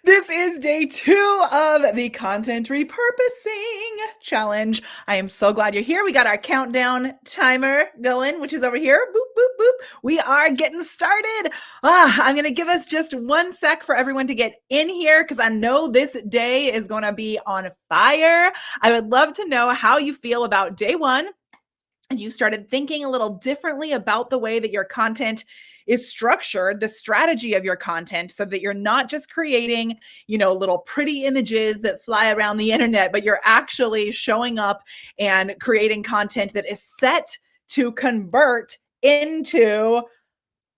This is day 2 of the content repurposing challenge. I am so glad you're here. We got our countdown timer going, which is over here. Boop, boop, boop. We are getting started. I'm going to give us just 1 sec for everyone to get in here because I know this day is going to be on fire. I would love to know how you feel about day 1. And you started thinking a little differently about the way that your content is structured, the strategy of your content, so that you're not just creating, little pretty images that fly around the internet, but you're actually showing up and creating content that is set to convert into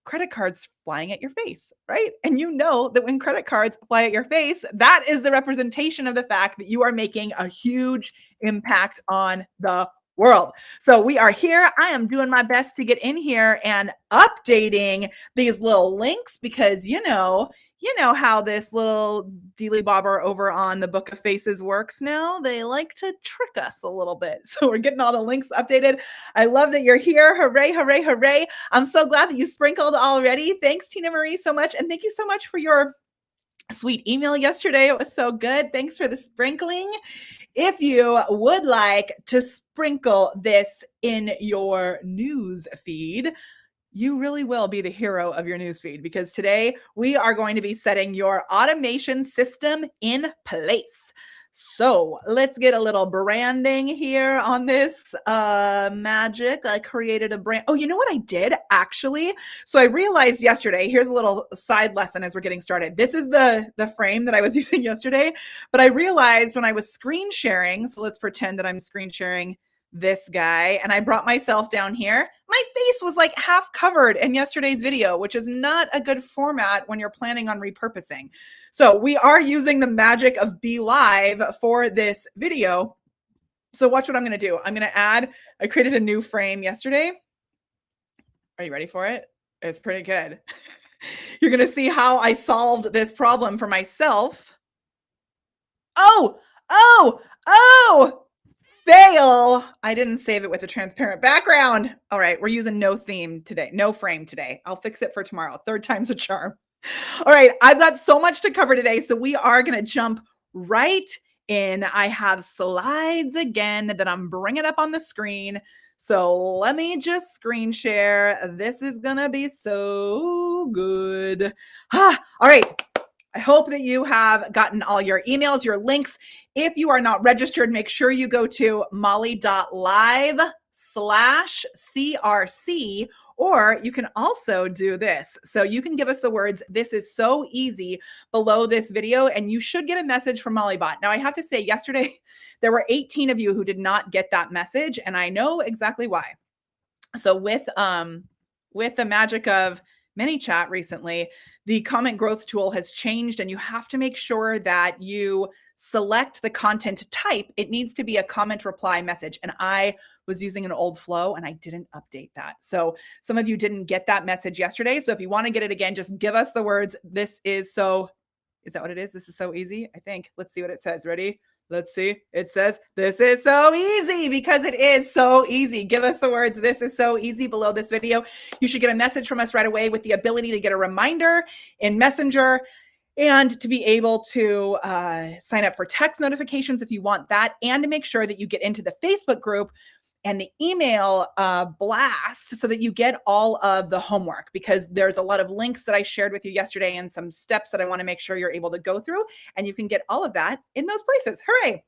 credit cards flying at your face, right? And you know that when credit cards fly at your face, that is the representation of the fact that you are making a huge impact on the world. So we are here. I am doing my best to get in here and updating these little links because you know how this little dealy bobber over on the Book of Faces works now. They like to trick us a little bit. So we're getting all the links updated. I love that you're here. Hooray, hooray, hooray. I'm so glad that you sprinkled already. Thanks, Tina Marie, so much. And thank you so much for your sweet email yesterday. It was so good. Thanks for the sprinkling. If you would like to sprinkle this in your news feed, you really will be the hero of your newsfeed because today we are going to be setting your automation system in place. So let's get a little branding here on this magic. I created a brand. Oh, you know what I did actually? So I realized yesterday, here's a little side lesson as we're getting started. This is the frame that I was using yesterday, but I realized when I was screen sharing, so let's pretend that I'm screen sharing this guy, and I brought myself down here. My face was like half covered in yesterday's video, which is not a good format when you're planning on repurposing. So we are using the magic of Be Live for this video. So watch what I'm going to do. I'm going to I created a new frame yesterday. Are you ready for it? It's pretty good. You're going to see how I solved this problem for myself. Oh! Fail. I didn't save it with a transparent background. All right, we're using no theme today, no frame today. I'll fix it for tomorrow. 3rd time's a charm. All right, I've got so much to cover today, so we are going to jump right in. I have slides again that I'm bringing up on the screen. So let me just screen share. This is going to be so good. All right. I hope that you have gotten all your emails, your links. If you are not registered, make sure you go to molly.live/CRC, or you can also do this. So you can give us the words, "This is so easy," below this video, and you should get a message from Mollybot. Now, I have to say, yesterday, there were 18 of you who did not get that message, and I know exactly why. So with the magic of ManyChat recently, the comment growth tool has changed, and you have to make sure that you select the content type. It needs to be a comment reply message. And I was using an old flow and I didn't update that. So some of you didn't get that message yesterday. So if you want to get it again, just give us the words, "This is so," is that what it is? "This is so easy," I think. Let's see what it says. Ready? Let's see. It says, "This is so easy," because it is so easy. Give us the words, "This is so easy," below this video. You should get a message from us right away with the ability to get a reminder in Messenger and to be able to sign up for text notifications if you want that, and to make sure that you get into the Facebook group and the email blast so that you get all of the homework, because there's a lot of links that I shared with you yesterday and some steps that I want to make sure you're able to go through, and you can get all of that in those places. Hooray.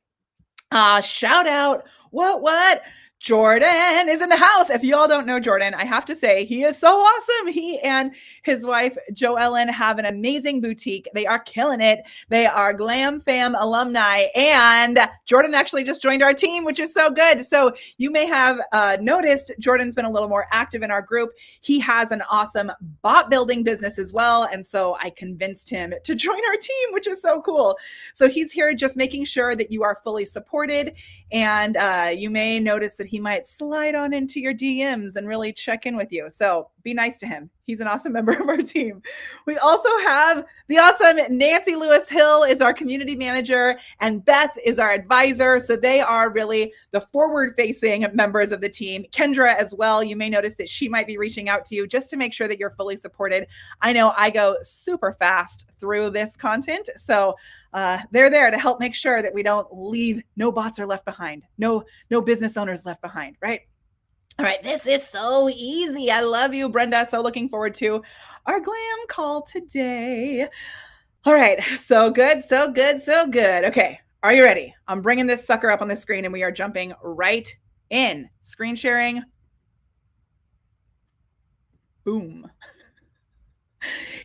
Shout out, what? Jordan is in the house. If you all don't know Jordan, I have to say he is so awesome. He and his wife, Jo Ellen, have an amazing boutique. They are killing it. They are Glam Fam alumni. And Jordan actually just joined our team, which is so good. So you may have noticed Jordan's been a little more active in our group. He has an awesome bot building business as well. And so I convinced him to join our team, which is so cool. So he's here just making sure that you are fully supported. And you may notice that he might slide on into your DMs and really check in with you. So be nice to him. He's an awesome member of our team. We also have the awesome Nancy Lewis Hill is our community manager, and Beth is our advisor. So they are really the forward-facing members of the team. Kendra as well. You may notice that she might be reaching out to you just to make sure that you're fully supported. I know I go super fast through this content. So they're there to help make sure that we don't leave, no bots are left behind, no business owners left behind, right? All right, this is so easy. I love you, Brenda. So looking forward to our glam call today. All right, so good, so good, so good. Okay, are you ready? I'm bringing this sucker up on the screen and we are jumping right in. Screen sharing. Boom.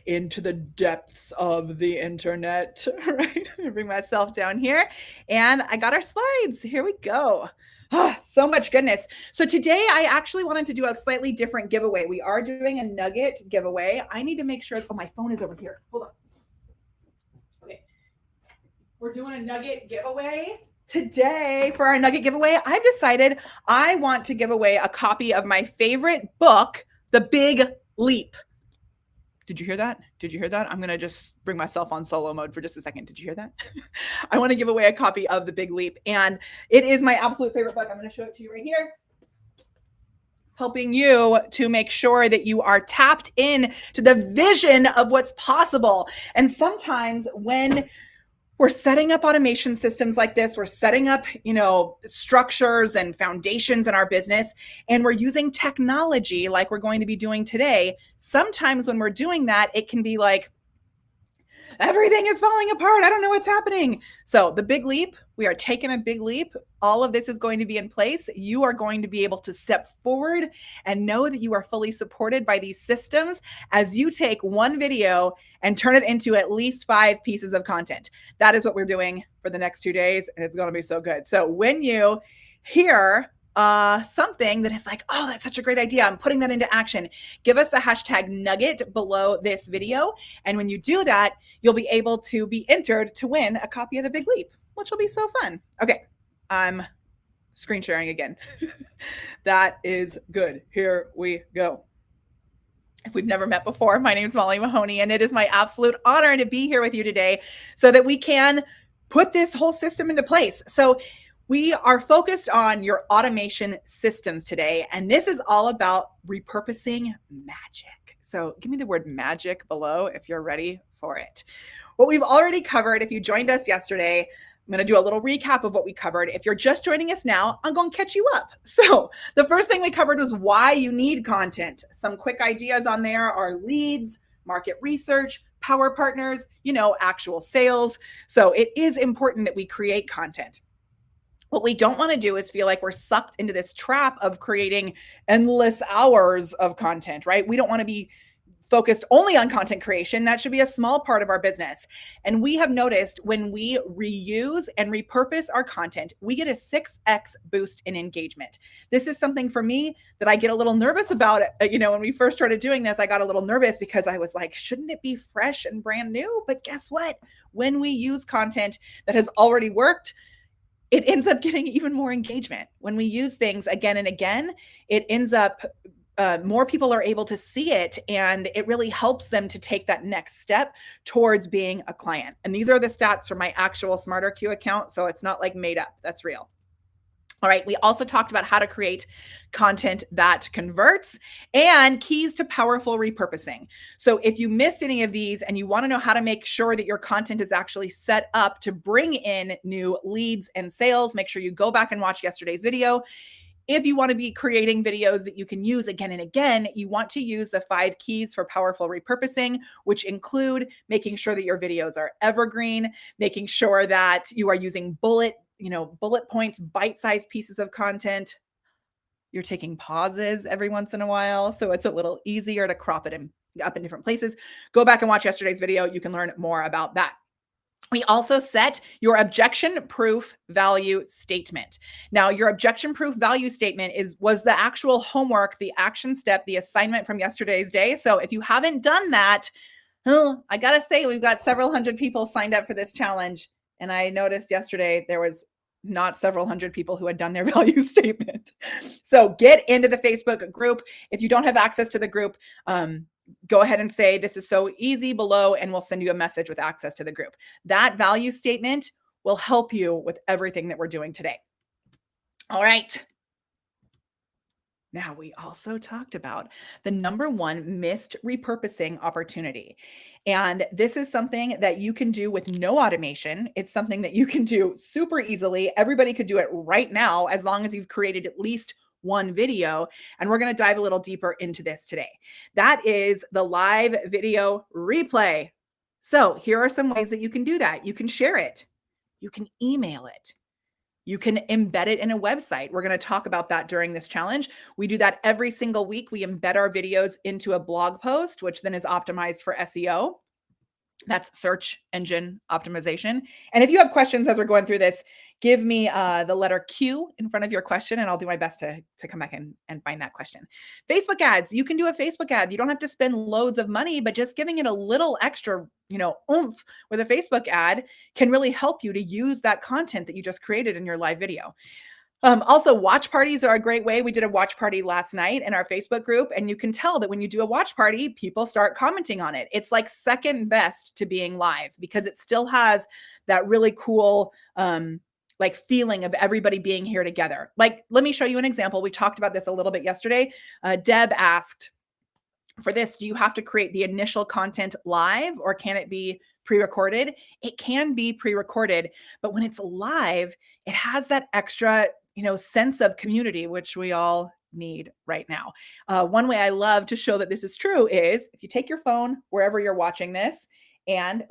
Into the depths of the internet, right? I'm gonna bring myself down here and I got our slides. Here we go. Oh, so much goodness. So today I actually wanted to do a slightly different giveaway. We are doing a nugget giveaway. I need to make sure, oh, my phone is over here. Hold on. Okay. We're doing a nugget giveaway today. For our nugget giveaway, I've decided I want to give away a copy of my favorite book, The Big Leap. Did you hear that? Did you hear that? I'm going to just bring myself on solo mode for just a second. Did you hear that? I want to give away a copy of The Big Leap, and it is my absolute favorite book. I'm going to show it to you right here. Helping you to make sure that you are tapped in to the vision of what's possible. And sometimes when we're setting up automation systems like this, we're setting up, structures and foundations in our business, and we're using technology like we're going to be doing today. Sometimes when we're doing that, it can be like, everything is falling apart. I don't know what's happening. So the big leap, we are taking a big leap. All of this is going to be in place. You are going to be able to step forward and know that you are fully supported by these systems as you take one video and turn it into at least 5 pieces of content. That is what we're doing for the next 2 days, and it's going to be so good. So when you hear something that is like, oh, that's such a great idea, I'm putting that into action, give us the hashtag nugget below this video. And when you do that, you'll be able to be entered to win a copy of The Big Leap, which will be so fun. Okay, I'm screen sharing again. That is good. Here we go. If we've never met before, my name is Molly Mahoney, and it is my absolute honor to be here with you today so that we can put this whole system into place. So we are focused on your automation systems today, and this is all about repurposing magic. So give me the word magic below if you're ready for it. What we've already covered, if you joined us yesterday, I'm going to do a little recap of what we covered. If you're just joining us now, I'm going to catch you up. So the first thing we covered was why you need content. Some quick ideas on there are leads, market research, power partners, actual sales. So it is important that we create content. What we don't want to do is feel like we're sucked into this trap of creating endless hours of content, right? We don't want to be focused only on content creation. That should be a small part of our business. And we have noticed when we reuse and repurpose our content, we get a 6x boost in engagement. This is something for me that I get a little nervous about. When we first started doing this, I got a little nervous because I was like, shouldn't it be fresh and brand new? But guess what? When we use content that has already worked, it ends up getting even more engagement. When we use things again and again, it ends up more people are able to see it, and it really helps them to take that next step towards being a client. And these are the stats from my actual SmarterQ account, so it's not like made up. That's real. All right, we also talked about how to create content that converts and keys to powerful repurposing. So if you missed any of these and you want to know how to make sure that your content is actually set up to bring in new leads and sales, make sure you go back and watch yesterday's video. If you want to be creating videos that you can use again and again, you want to use the 5 keys for powerful repurposing, which include making sure that your videos are evergreen, making sure that you are using bullet points, bite-sized pieces of content. You're taking pauses every once in a while, so it's a little easier to crop it up in different places. Go back and watch yesterday's video. You can learn more about that. We also set your objection proof value statement. Now, your objection proof value statement was the actual homework, the action step, the assignment from yesterday's day. So if you haven't done that, oh, I gotta say, we've got several hundred people signed up for this challenge. And I noticed yesterday there was not several hundred people who had done their value statement. So get into the Facebook group. If you don't have access to the group, go ahead and say, this is so easy below, and we'll send you a message with access to the group. That value statement will help you with everything that we're doing today. All right. Now, we also talked about the number one missed repurposing opportunity. And this is something that you can do with no automation. It's something that you can do super easily. Everybody could do it right now, as long as you've created at least one video. And we're going to dive a little deeper into this today. That is the live video replay. So here are some ways that you can do that. You can share it. You can email it. You can embed it in a website. We're going to talk about that during this challenge. We do that every single week. We embed our videos into a blog post, which then is optimized for SEO. That's search engine optimization. And if you have questions as we're going through this, give me the letter Q in front of your question, and I'll do my best to come back and find that question. Facebook ads. You can do a Facebook ad. You don't have to spend loads of money, but just giving it a little extra, oomph with a Facebook ad can really help you to use that content that you just created in your live video. Also, watch parties are a great way. We did a watch party last night in our Facebook group, and you can tell that when you do a watch party, people start commenting on it. It's like second best to being live because it still has that really cool, like feeling of everybody being here together. Like, let me show you an example. We talked about this a little bit yesterday. Deb asked, for this, do you have to create the initial content live or can it be pre-recorded? It can be pre-recorded, but when it's live, it has that extra, sense of community, which we all need right now. One way I love to show that this is true is if you take your phone wherever you're watching this and,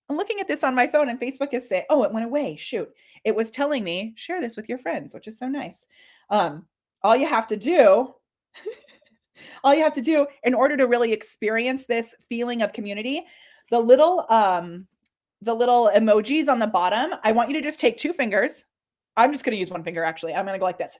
I'm looking at this on my phone and Facebook is saying, it went away. Shoot. It was telling me, share this with your friends, which is so nice. All you have to do in order to really experience this feeling of community, the little emojis on the bottom, I want you to just take two fingers. I'm just going to use one finger, actually. I'm going to go like this.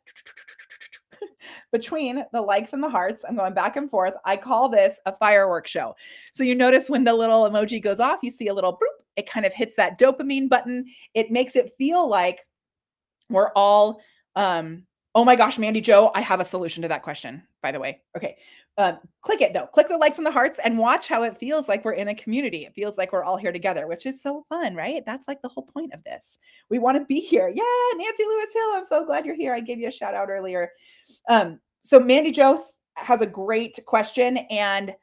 Between the likes and the hearts, I'm going back and forth. I call this a fireworks show. So you notice when the little emoji goes off, you see a little boop. It kind of hits that dopamine button. It makes it feel like we're all, oh my gosh, Mandy Jo, I have a solution to that question, by the way. Okay. Click it though. Click the likes and the hearts and watch how it feels like we're in a community. It feels like we're all here together, which is so fun, right? That's like the whole point of this. We want to be here. Yeah, Nancy Lewis Hill, I'm so glad you're here. I gave you a shout out earlier. So Mandy Jo has a great question. And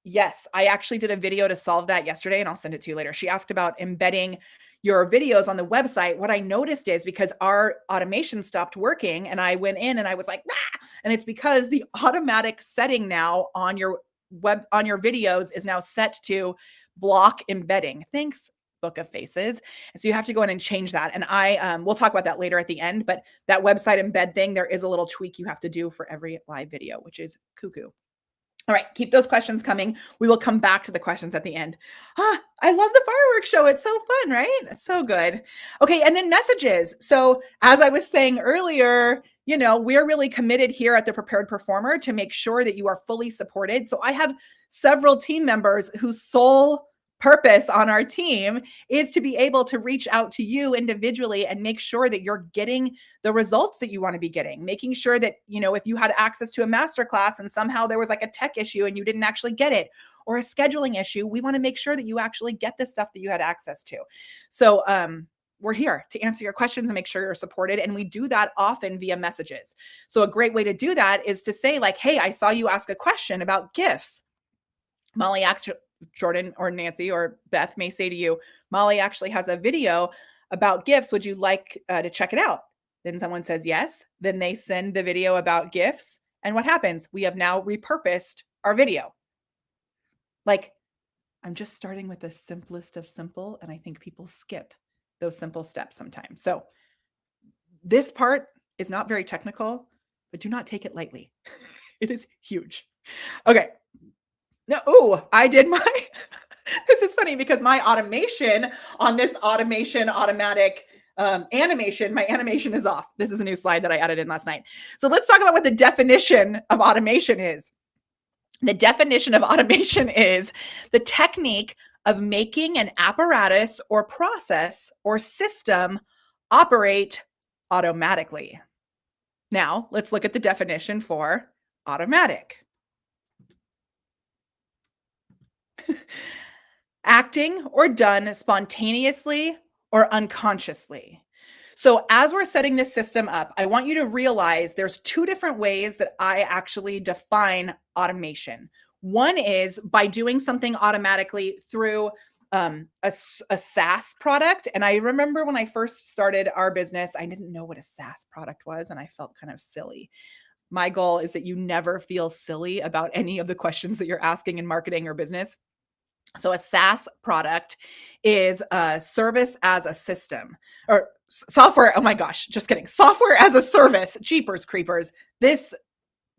yes, I actually did a video to solve that yesterday, and I'll send it to you later. She asked about embedding your videos on the website. What I noticed is because our automation stopped working and I went in and I was like, and it's because the automatic setting now on your videos is now set to block embedding. Thanks, Book of Faces. And so you have to go in and change that. And we'll talk about that later at the end, but that website embed thing, there is a little tweak you have to do for every live video, which is cuckoo. All right, keep those questions coming. We will come back to the questions at the end. I love the fireworks show. It's so fun, right? It's so good. Okay, and then messages. So as I was saying earlier, we're really committed here at the Prepared Performer to make sure that you are fully supported. So I have several team members whose sole purpose on our team is to be able to reach out to you individually and make sure that you're getting the results that you want to be getting, making sure that, if you had access to a masterclass and somehow there was like a tech issue and you didn't actually get it or a scheduling issue, we want to make sure that you actually get the stuff that you had access to. So, we're here to answer your questions and make sure you're supported. And we do that often via messages. So a great way to do that is to say like, hey, I saw you ask a question about gifts. Molly asked Jordan or Nancy or Beth may say to you, Molly actually has a video about gifts. Would you like to check it out? Then someone says yes. Then they send the video about gifts. And what happens? We have now repurposed our video. Like, I'm just starting with the simplest of simple. And I think people skip those simple steps sometimes. So This part is not very technical, but do not take it lightly. It is huge. Okay. Now, oh, I did my this is funny because my automation on this automation automatic animation, my animation is off. This is a new slide that I added in last night. So let's talk about what the definition of automation is. The definition of automation is the technique of making an apparatus or process or system operate automatically. Now, let's look at the definition for automatic. Acting or done spontaneously or unconsciously. So as we're setting this system up, I want you to realize there's two different ways that I actually define automation. One is by doing something automatically through a SaaS product. And I remember when I first started our business, I didn't know what a SaaS product was, and I felt kind of silly. My goal is that you never feel silly about any of the questions that you're asking in marketing or business. So a SaaS product is a service as a system or software. Oh my gosh, just kidding. Software as a service. Jeepers creepers. This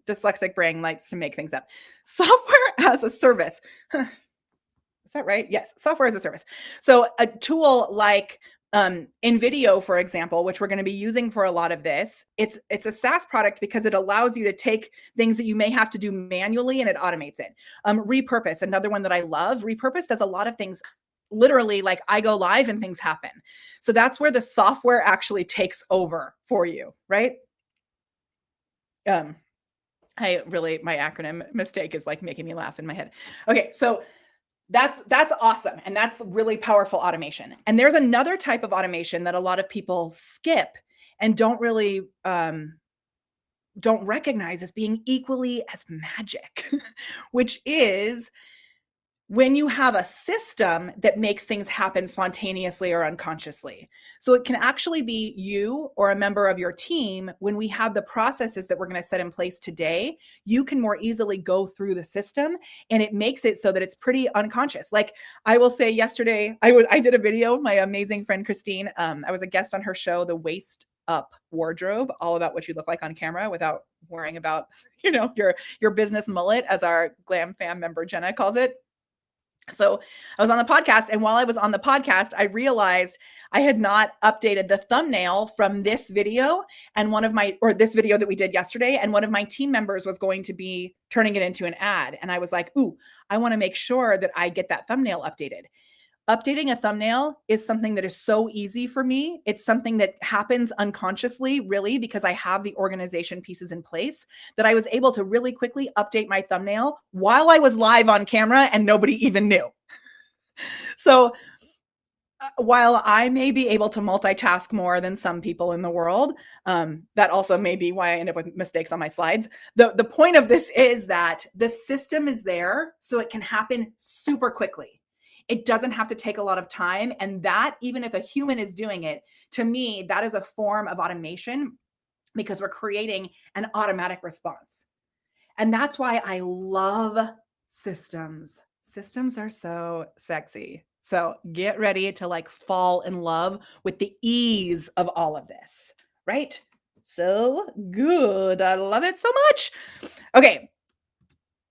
dyslexic brain likes to make things up. Software as a service. Is that right? Yes, software as a service. So a tool like InVideo, for example, which we're going to be using for a lot of this, it's a SaaS product because it allows you to take things that you may have to do manually and it automates it. Repurpose, another one that I love. Repurpose does a lot of things literally, like I go live and things happen. So that's where the software actually takes over for you, right? My acronym mistake is like making me laugh in my head. Okay, so that's awesome. And that's really powerful automation. And there's another type of automation that a lot of people skip and don't really don't recognize as being equally as magic, which is when you have a system that makes things happen spontaneously or unconsciously. So it can actually be you or a member of your team. When we have the processes that we're going to set in place today, you can more easily go through the system, and it makes it so that it's pretty unconscious. Like I will say yesterday, I did a video with my amazing friend, Christine. I was a guest on her show, The Waist Up Wardrobe, all about what you look like on camera without worrying about, your business mullet, as our Glam Fam member, Jenna, calls it. So I was on the podcast, and while I was on the podcast, I realized I had not updated the thumbnail from this video this video that we did yesterday. And one of my team members was going to be turning it into an ad. And I was like, ooh, I want to make sure that I get that thumbnail updated. Updating a thumbnail is something that is so easy for me. It's something that happens unconsciously, really, because I have the organization pieces in place, that I was able to really quickly update my thumbnail while I was live on camera and nobody even knew. So while I may be able to multitask more than some people in the world, that also may be why I end up with mistakes on my slides. The point of this is that the system is there so it can happen super quickly. It doesn't have to take a lot of time. And that, even if a human is doing it, to me, that is a form of automation because we're creating an automatic response. And that's why I love systems. Systems are so sexy. So get ready to fall in love with the ease of all of this, right? So good. I love it so much. Okay.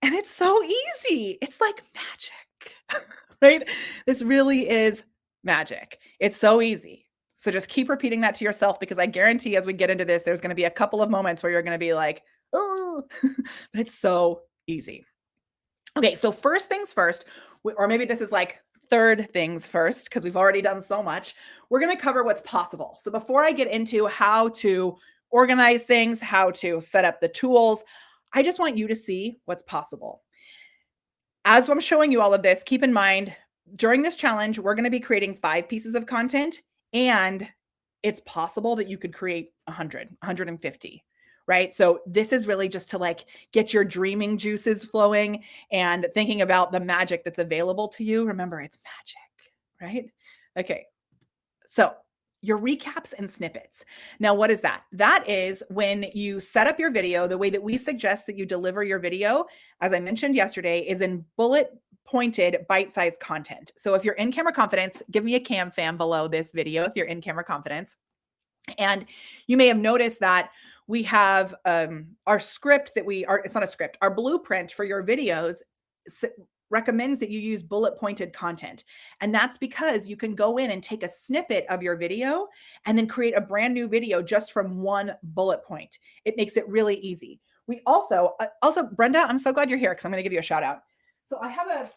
And it's so easy. It's like magic. Right? This really is magic. It's so easy. So just keep repeating that to yourself, because I guarantee as we get into this, there's going to be a couple of moments where you're going to be like, oh, but it's so easy. Okay, so first things first, or maybe this is like third things first, because we've already done so much. We're going to cover what's possible. So before I get into how to organize things, how to set up the tools, I just want you to see what's possible. As I'm showing you all of this, keep in mind, during this challenge, we're going to be creating 5 pieces of content, and it's possible that you could create 100, 150, right? So this is really just to get your dreaming juices flowing and thinking about the magic that's available to you. Remember, it's magic, right? Okay. So your recaps and snippets. Now, what is that? That is when you set up your video, the way that we suggest that you deliver your video, as I mentioned yesterday, is in bullet pointed bite-sized content. So if you're in Camera Confidence, give me a cam fam below this video if you're in Camera Confidence. And you may have noticed that we have our script that it's not a script, our blueprint for your videos recommends that you use bullet pointed content. And that's because you can go in and take a snippet of your video and then create a brand new video just from one bullet point. It makes it really easy. We also, Brenda, I'm so glad you're here because I'm going to give you a shout out. So I have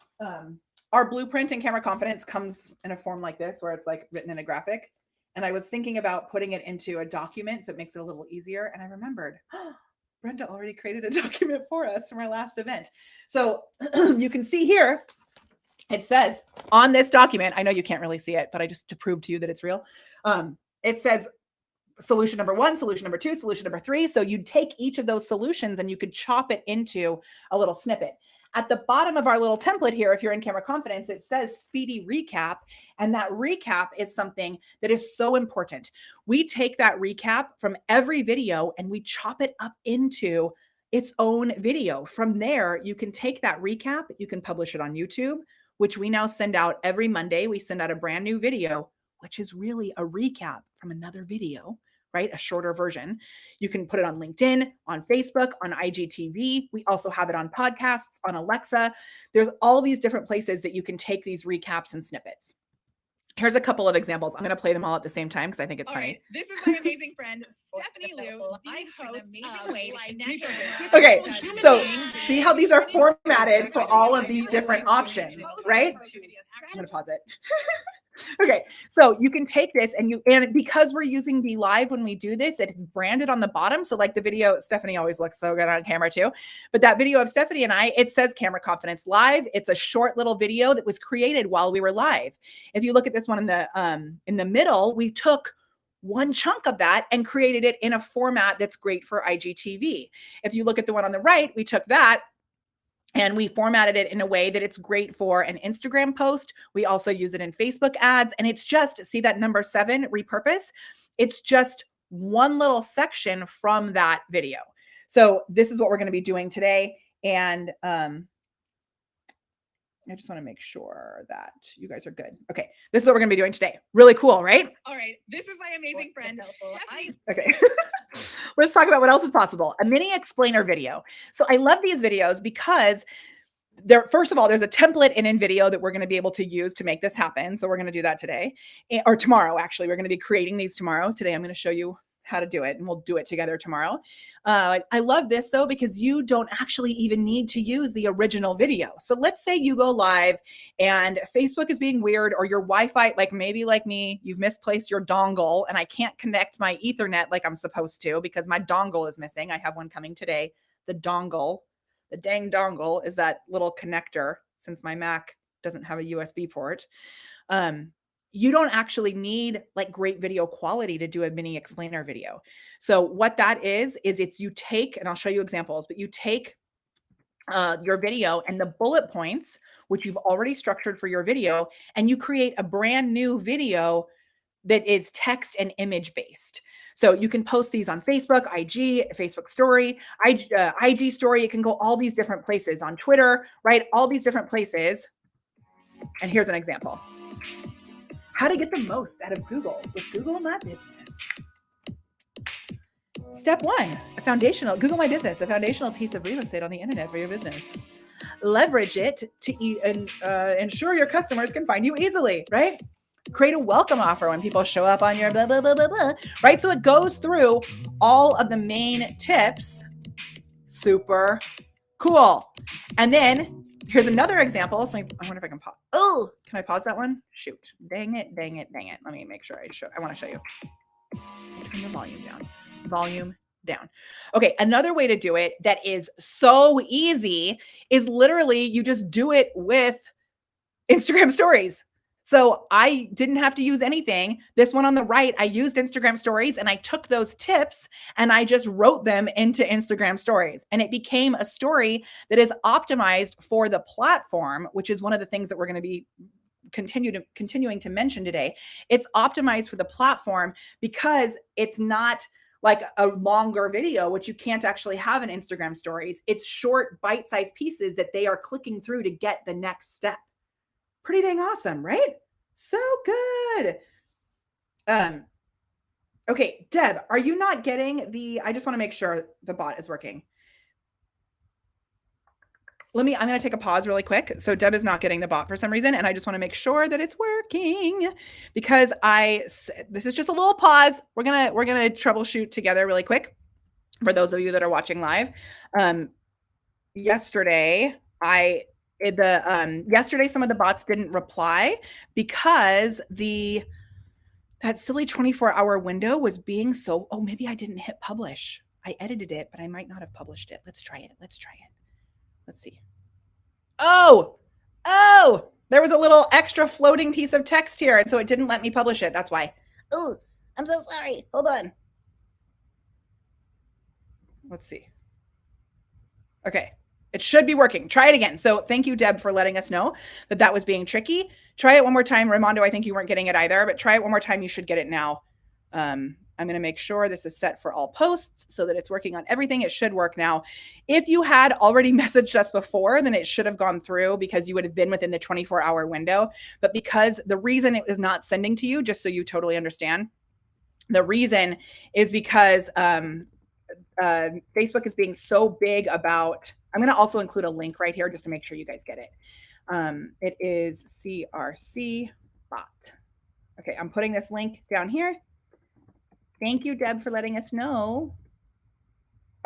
our blueprint in Camera Confidence comes in a form like this where it's like written in a graphic. And I was thinking about putting it into a document so it makes it a little easier. And I remembered, Brenda already created a document for us from our last event. So you can see here, it says on this document, I know you can't really see it, but I just to prove to you that it's real. It says solution number 1, solution number 2, solution number 3. So you'd take each of those solutions and you could chop it into a little snippet. At the bottom of our little template here, if you're in Camera Confidence, it says speedy recap. And that recap is something that is so important. We take that recap from every video and we chop it up into its own video. From there, you can take that recap, you can publish it on YouTube, which we now send out every Monday. We send out a brand new video, which is really a recap from another video, right? A shorter version. You can put it on LinkedIn, on Facebook, on IGTV. We also have it on podcasts, on Alexa. There's all these different places that you can take these recaps and snippets. Here's a couple of examples. I'm going to play them all at the same time because I think it's funny. Right. This is my amazing friend, Stephanie Liu, the host of Repurposing. Okay, so see how these are formatted for all of these different options, right? I'm going to pause it. Okay, so you can take this and because we're using Be Live when we do this, it's branded on the bottom. So like the video, Stephanie always looks so good on camera too. But that video of Stephanie and I, it says Camera Confidence Live. It's a short little video that was created while we were live. If you look at this one in the middle, we took one chunk of that and created it in a format that's great for IGTV. If you look at the one on the right, we took that and we formatted it in a way that it's great for an Instagram post. We also use it in Facebook ads. And it's just, see that number 7, repurpose? It's just one little section from that video. So this is what we're going to be doing today. And I just want to make sure that you guys are good. Okay, this is what we're going to be doing today. Really cool, right? All right, this is my amazing friend, Stephanie. Okay, let's talk about what else is possible. A mini explainer video. So I love these videos because first of all, there's a template in InVideo that we're going to be able to use to make this happen. So we're going to do that today or tomorrow. Actually, we're going to be creating these tomorrow. Today, I'm going to show you how to do it and we'll do it together tomorrow. I love this though, because you don't actually even need to use the original video. So let's say you go live and Facebook is being weird or your Wi-Fi, like maybe like me, you've misplaced your dongle and I can't connect my Ethernet like I'm supposed to because my dongle is missing. I have one coming today. The dang dongle is that little connector since my Mac doesn't have a USB port. You don't actually need like great video quality to do a mini explainer video. So what that is it's you take, and I'll show you examples, but you take your video and the bullet points, which you've already structured for your video, and you create a brand new video that is text and image based. So you can post these on Facebook, IG, Facebook story, IG story. It can go all these different places on Twitter, right? All these different places. And here's an example. How to get the most out of Google with Google My Business. Step 1, Google My Business, a foundational piece of real estate on the internet for your business. Leverage it to ensure your customers can find you easily, right? Create a welcome offer when people show up on your blah, blah, blah, blah, blah, right? So it goes through all of the main tips. Super cool. And then here's another example. So I wonder if I can pause. Oh, can I pause that one? Shoot. Dang it. Let me make sure I want to show you. Turn the volume down. Volume down. Okay. Another way to do it that is so easy is literally you just do it with Instagram stories. So I didn't have to use anything. This one on the right, I used Instagram stories and I took those tips and I just wrote them into Instagram stories. And it became a story that is optimized for the platform, which is one of the things that we're going to be continuing to mention today. It's optimized for the platform because it's not like a longer video, which you can't actually have in Instagram stories. It's short bite-sized pieces that they are clicking through to get the next step. Pretty dang awesome, right? So good. Okay, Deb, are you not getting I just want to make sure the bot is working. I'm going to take a pause really quick. So Deb is not getting the bot for some reason, and I just want to make sure that it's working because this is just a little pause. We're going to troubleshoot together really quick for those of you that are watching live. Yesterday, yesterday some of the bots didn't reply because that silly 24-hour window was being oh, maybe I didn't hit publish. I edited it, but I might not have published it. Let's try it. Let's see. Oh, there was a little extra floating piece of text here, and so it didn't let me publish it. That's why. Oh, I'm so sorry. Hold on. Let's see. Okay. It should be working. Try it again. So thank you, Deb, for letting us know that was being tricky. Try it one more time. Raimondo, I think you weren't getting it either, but try it one more time. You should get it now. I'm going to make sure this is set for all posts so that it's working on everything. It should work now. If you had already messaged us before, then it should have gone through because you would have been within the 24-hour window. But because the reason it was not sending to you, just so you totally understand, the reason is because Facebook is being so big about, I'm going to also include a link right here just to make sure you guys get it. It is CRC bot. Okay, I'm putting this link down here. Thank you, Deb, for letting us know.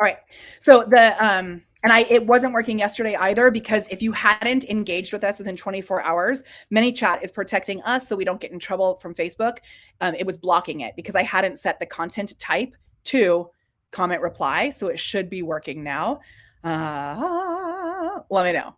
All right, so it wasn't working yesterday either because if you hadn't engaged with us within 24 hours, ManyChat is protecting us so we don't get in trouble from Facebook. It was blocking it because I hadn't set the content type to comment reply, so it should be working now. Let me know.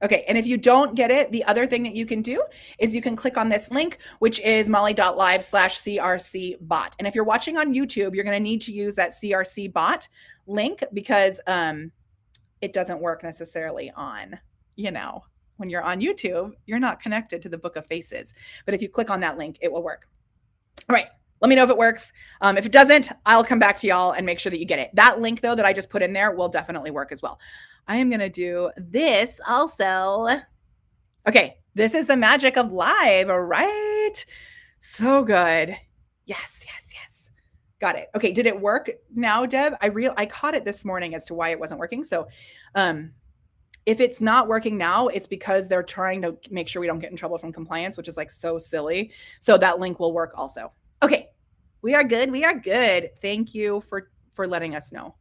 Okay, and if you don't get it, the other thing that you can do is you can click on this link, which is molly.live/CRC bot. And if you're watching on YouTube, you're going to need to use that CRC bot link because it doesn't work necessarily on, when you're on YouTube, you're not connected to the Book of Faces. But if you click on that link, it will work. All right. Let me know if it works. If it doesn't, I'll come back to y'all and make sure that you get it. That link, though, that I just put in there will definitely work as well. I am going to do this also. Okay, this is the magic of live, all right? So good. Yes. Got it. Okay, did it work now, Deb? I caught it this morning as to why it wasn't working. So if it's not working now, it's because they're trying to make sure we don't get in trouble from compliance, which is like so silly. So that link will work also. Okay, we are good. Thank you for letting us know.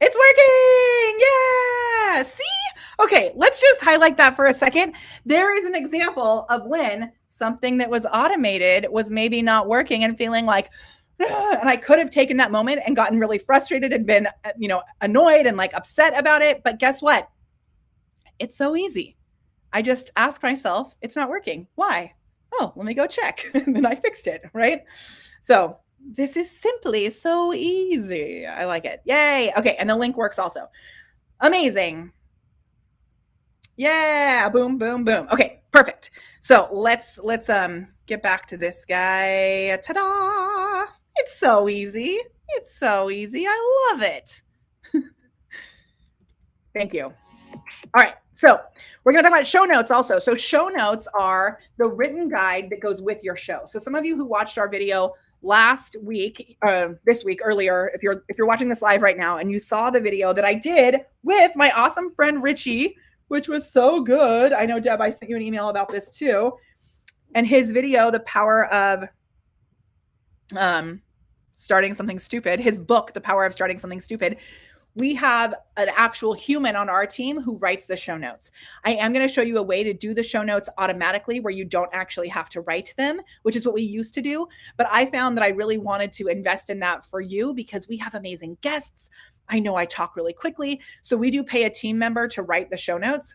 It's working. Yeah. See? Okay, let's just highlight that for a second. There is an example of when something that was automated was maybe not working and feeling like, and I could have taken that moment and gotten really frustrated and been, annoyed and like upset about it. But guess what? It's so easy. I just ask myself, it's not working. Why? Oh, let me go check. And then I fixed it, right? So this is simply so easy. I like it. Yay. Okay. And the link works also. Amazing. Yeah. Boom, boom, boom. Okay. Perfect. So let's get back to this guy. Ta-da. It's so easy. I love it. Thank you. All right, so we're going to talk about show notes also. So show notes are the written guide that goes with your show. So some of you who watched our video last week, this week earlier, if you're watching this live right now and you saw the video that I did with my awesome friend Richie, which was so good. I know, Deb, I sent you an email about this too. And his video, The Power of Starting Something Stupid, his book, The Power of Starting Something Stupid, we have an actual human on our team who writes the show notes. I am going to show you a way to do the show notes automatically where you don't actually have to write them, which is what we used to do. But I found that I really wanted to invest in that for you because we have amazing guests. I know I talk really quickly. So we do pay a team member to write the show notes.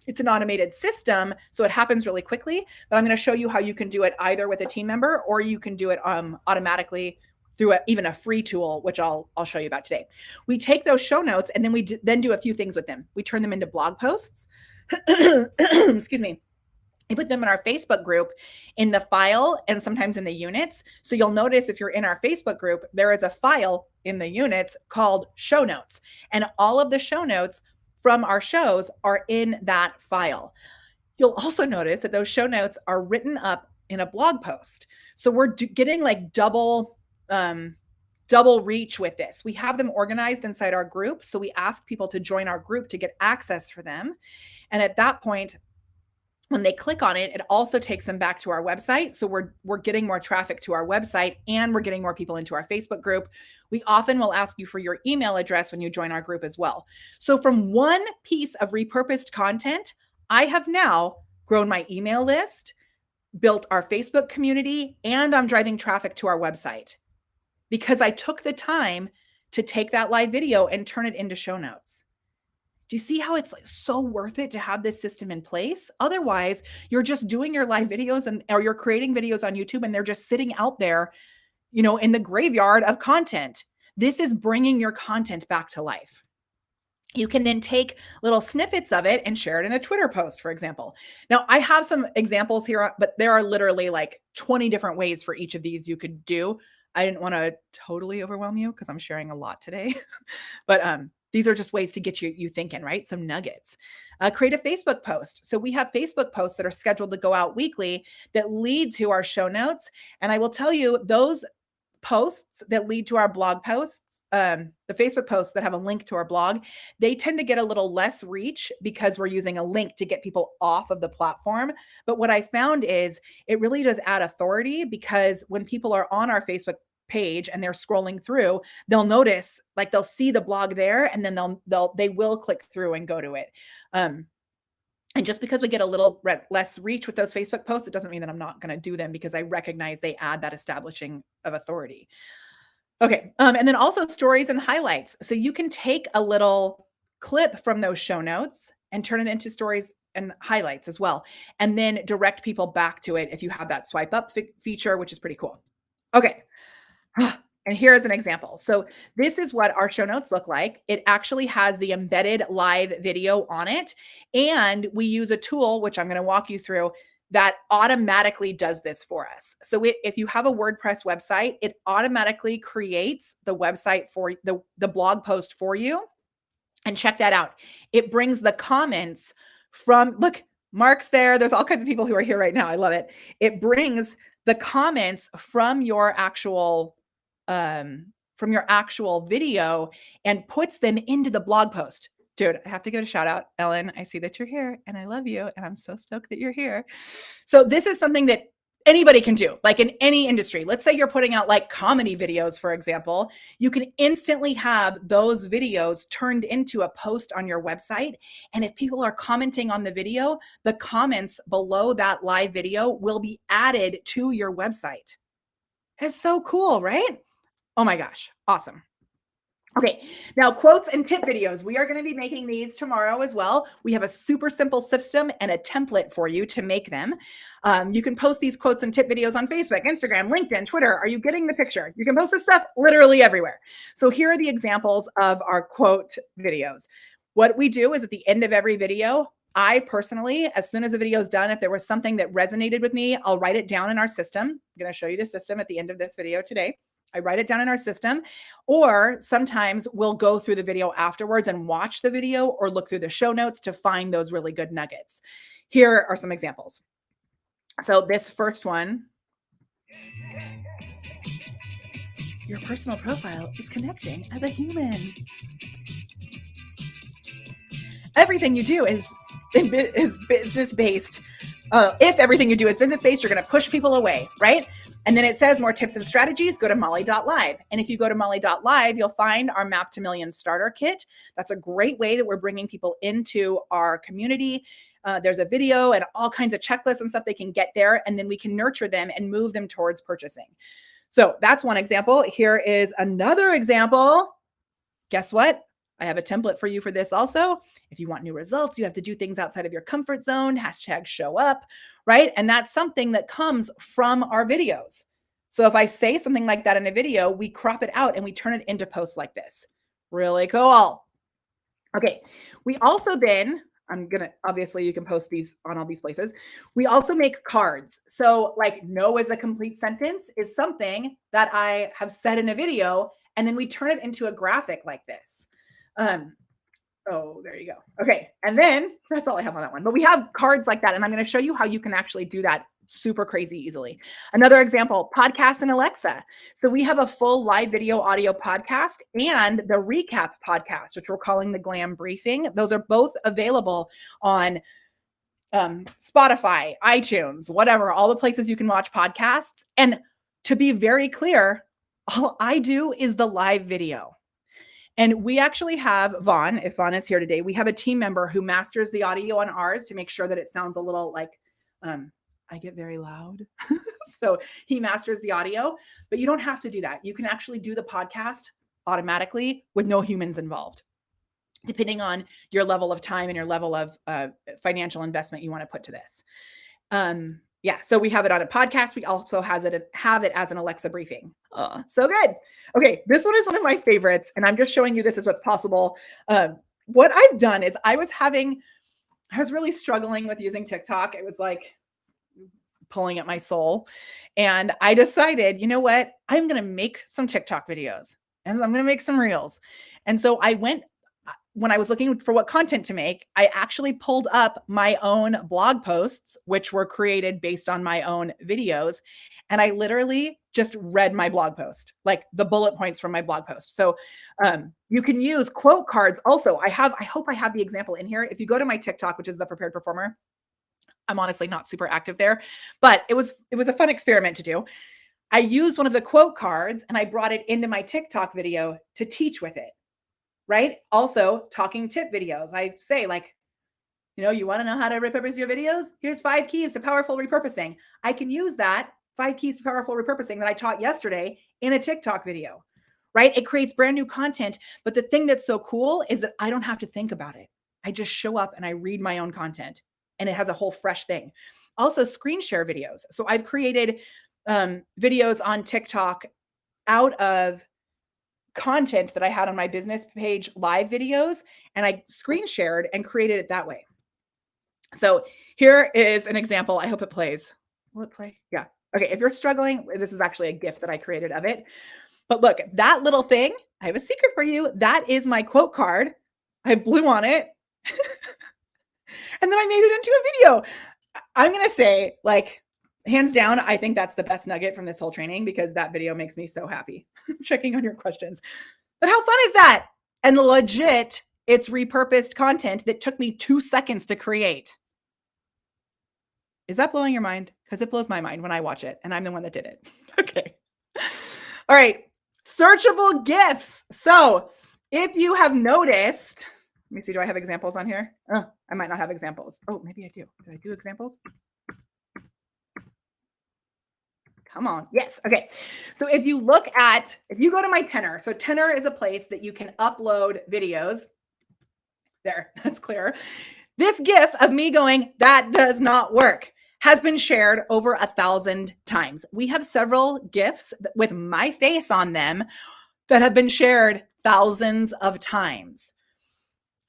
It's an automated system, so it happens really quickly. But I'm going to show you how you can do it either with a team member or you can do it automatically through even a free tool, which I'll show you about today. We take those show notes and then we then do a few things with them. We turn them into blog posts. Excuse me. We put them in our Facebook group in the file and sometimes in the units. So you'll notice if you're in our Facebook group, there is a file in the units called show notes. And all of the show notes from our shows are in that file. You'll also notice that those show notes are written up in a blog post. So we're getting like double reach with this. We have them organized inside our group. So we ask people to join our group to get access for them. And at that point, when they click on it, it also takes them back to our website. So we're getting more traffic to our website, and we're getting more people into our Facebook group. We often will ask you for your email address when you join our group as well. So from one piece of repurposed content, I have now grown my email list, built our Facebook community, and I'm driving traffic to our website because I took the time to take that live video and turn it into show notes. Do you see how it's like so worth it to have this system in place? Otherwise, you're just doing your live videos or you're creating videos on YouTube and they're just sitting out there, in the graveyard of content. This is bringing your content back to life. You can then take little snippets of it and share it in a Twitter post, for example. Now, I have some examples here, but there are literally like 20 different ways for each of these you could do. I didn't want to totally overwhelm you because I'm sharing a lot today, but these are just ways to get you thinking, right? Some nuggets. Create a Facebook post. So we have Facebook posts that are scheduled to go out weekly that lead to our show notes. And I will tell you, those posts that lead to our blog posts, the Facebook posts that have a link to our blog, they tend to get a little less reach because we're using a link to get people off of the platform. But what I found is it really does add authority, because when people are on our Facebook page and they're scrolling through, they'll notice, like they'll see the blog there, and then they will click through and go to it. And just because we get a little less reach with those Facebook posts, it doesn't mean that I'm not going to do them, because I recognize they add that establishing of authority. Okay. And then also stories and highlights. So you can take a little clip from those show notes and turn it into stories and highlights as well, and then direct people back to it if you have that swipe up feature, which is pretty cool. Okay. And here's an example. So this is what our show notes look like. It actually has the embedded live video on it. And we use a tool, which I'm going to walk you through, that automatically does this for us. So if you have a WordPress website, it automatically creates the website for the blog post for you. And check that out. It brings the comments from, look, Mark's there. There's all kinds of people who are here right now. I love it. It brings the comments from your actual video and puts them into the blog post. Dude, I have to give a shout out. Ellen, I see that you're here and I love you. And I'm so stoked that you're here. So this is something that anybody can do, like in any industry. Let's say you're putting out like comedy videos, for example. You can instantly have those videos turned into a post on your website. And if people are commenting on the video, the comments below that live video will be added to your website. It's so cool, right? Oh my gosh, awesome. Okay, now quotes and tip videos. We are going to be making these tomorrow as well. We have a super simple system and a template for you to make them. You can post these quotes and tip videos on Facebook, Instagram, LinkedIn, Twitter. Are you getting the picture? You can post this stuff literally everywhere. So here are the examples of our quote videos. What we do is at the end of every video, I personally, as soon as the video is done, if there was something that resonated with me, I'll write it down in our system. I'm going to show you the system at the end of this video today. I write it down in our system, or sometimes we'll go through the video afterwards and watch the video or look through the show notes to find those really good nuggets. Here are some examples. So this first one, your personal profile is connecting as a human. Everything you do is business-based. If everything you do is business-based, you're going to push people away, right? And then it says more tips and strategies, go to molly.live. And if you go to molly.live, you'll find our Map to Million starter kit. That's a great way that we're bringing people into our community. There's a video and all kinds of checklists and stuff they can get there, and then we can nurture them and move them towards purchasing. So that's one example. Here is another example. Guess what? I have a template for you for this also. If you want new results, you have to do things outside of your comfort zone, #show up, right? And that's something that comes from our videos. So if I say something like that in a video, we crop it out and we turn it into posts like this. Really cool. Okay. We also then, obviously you can post these on all these places. We also make cards. So like no is a complete sentence is something that I have said in a video, and then we turn it into a graphic like this. Oh, there you go. Okay. And then that's all I have on that one, but we have cards like that. And I'm going to show you how you can actually do that super crazy easily. Another example, podcasts and Alexa. So we have a full live video audio podcast and the recap podcast, which we're calling the Glam Briefing. Those are both available on Spotify, iTunes, whatever, all the places you can watch podcasts. And to be very clear, all I do is the live video. And we actually have Vaughn, if Vaughn is here today, we have a team member who masters the audio on ours to make sure that it sounds a little like, I get very loud. So he masters the audio, but you don't have to do that. You can actually do the podcast automatically with no humans involved, depending on your level of time and your level of financial investment you want to put to this. Yeah, so we have it on a podcast. We also have it as an Alexa briefing. Oh, so good. Okay, this one is one of my favorites, and I'm just showing you this is what's possible. What I've done is I was really struggling with using TikTok. It was like pulling at my soul. And I decided, you know what? I'm going to make some TikTok videos and I'm going to make some reels. And so when I was looking for what content to make, I actually pulled up my own blog posts, which were created based on my own videos. And I literally just read my blog post, like the bullet points from my blog post. So you can use quote cards. Also, I hope I have the example in here. If you go to my TikTok, which is the Prepared Performer, I'm honestly not super active there, but it was a fun experiment to do. I used one of the quote cards and I brought it into my TikTok video to teach with it. Right? Also, talking tip videos. I say like, you want to know how to repurpose your videos? Here's 5 keys to powerful repurposing. I can use that 5 keys to powerful repurposing that I taught yesterday in a TikTok video, right? It creates brand new content. But the thing that's so cool is that I don't have to think about it. I just show up and I read my own content and it has a whole fresh thing. Also, screen share videos. So I've created videos on TikTok out of content that I had on my business page live videos, and I screen shared and created it that way. So here is an example. I hope it plays. Will it play? Yeah. Okay. If you're struggling, this is actually a GIF that I created of it. But look, that little thing, I have a secret for you. That is my quote card. I blew on it and then I made it into a video. I'm going to say, like, hands down, I think that's the best nugget from this whole training because that video makes me so happy. Checking on your questions. But how fun is that? And legit, it's repurposed content that took me 2 seconds to create. Is that blowing your mind? Because it blows my mind when I watch it, and I'm the one that did it. Okay. All right. Searchable GIFs. So if you have noticed, let me see, do I have examples on here? Oh, I might not have examples. Oh, maybe I do. Did I do examples? Come on. Yes. Okay. So if you go to my Tenor, so Tenor is a place that you can upload videos. There, that's clear. This GIF of me going, that does not work, has been shared over 1,000 times. We have several GIFs with my face on them that have been shared thousands of times.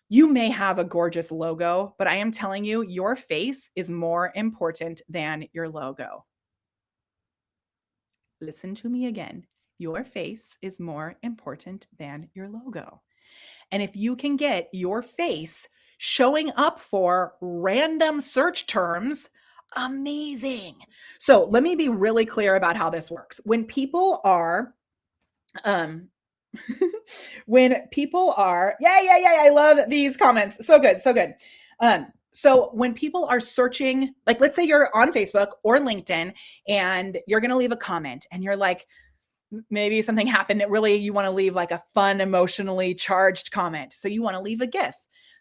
You may have a gorgeous logo, but I am telling you, your face is more important than your logo. Listen to me again. Your face is more important than your logo. And if you can get your face showing up for random search terms, amazing. So let me be really clear about how this works. When people are, yeah, I love these comments. So good. So when people are searching, like let's say you're on Facebook or LinkedIn and you're going to leave a comment and you're like, maybe something happened that really you want to leave like a fun, emotionally charged comment. So you want to leave a GIF.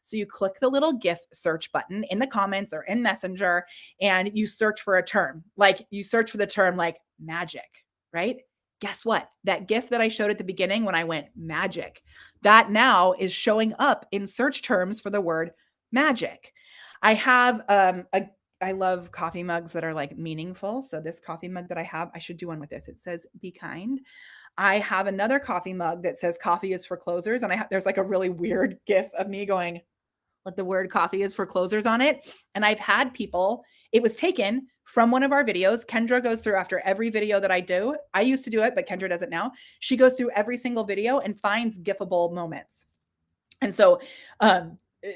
So you click the little GIF search button in the comments or in Messenger and you search for a term. Like you search for the term like magic, right? Guess what? That GIF that I showed at the beginning when I went magic, that now is showing up in search terms for the word magic. I have I love coffee mugs that are like meaningful. So this coffee mug that I have, I should do one with this. It says, be kind. I have another coffee mug that says coffee is for closers. And there's like a really weird GIF of me going, let the word coffee is for closers on it. And I've had people, it was taken from one of our videos. Kendra goes through after every video that I do. I used to do it, but Kendra does it now. She goes through every single video and finds GIFable moments. And so,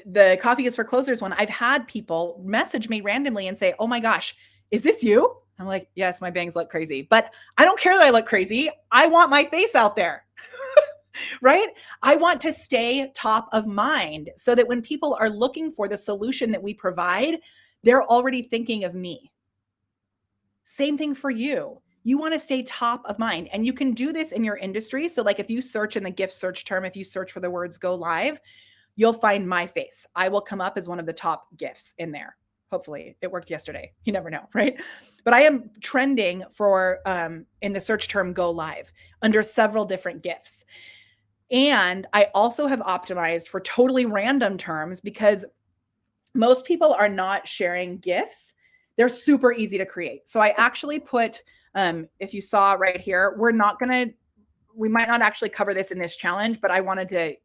the coffee is for closers one, I've had people message me randomly and say, oh my gosh, is this you? I'm like, yes, my bangs look crazy, but I don't care that I look crazy. I want my face out there. Right? I want to stay top of mind so that when people are looking for the solution that we provide, they're already thinking of me. Same thing for you. You want to stay top of mind, and you can do this in your industry. So like if you search in the gift search term, if you search for the words go live, you'll find my face. I will come up as one of the top gifts in there. Hopefully it worked yesterday. You never know, right? But I am trending for in the search term go live under several different gifts. And I also have optimized for totally random terms because most people are not sharing gifts. They're super easy to create. So I actually put, if you saw right here, we might not actually cover this in this challenge, but I wanted to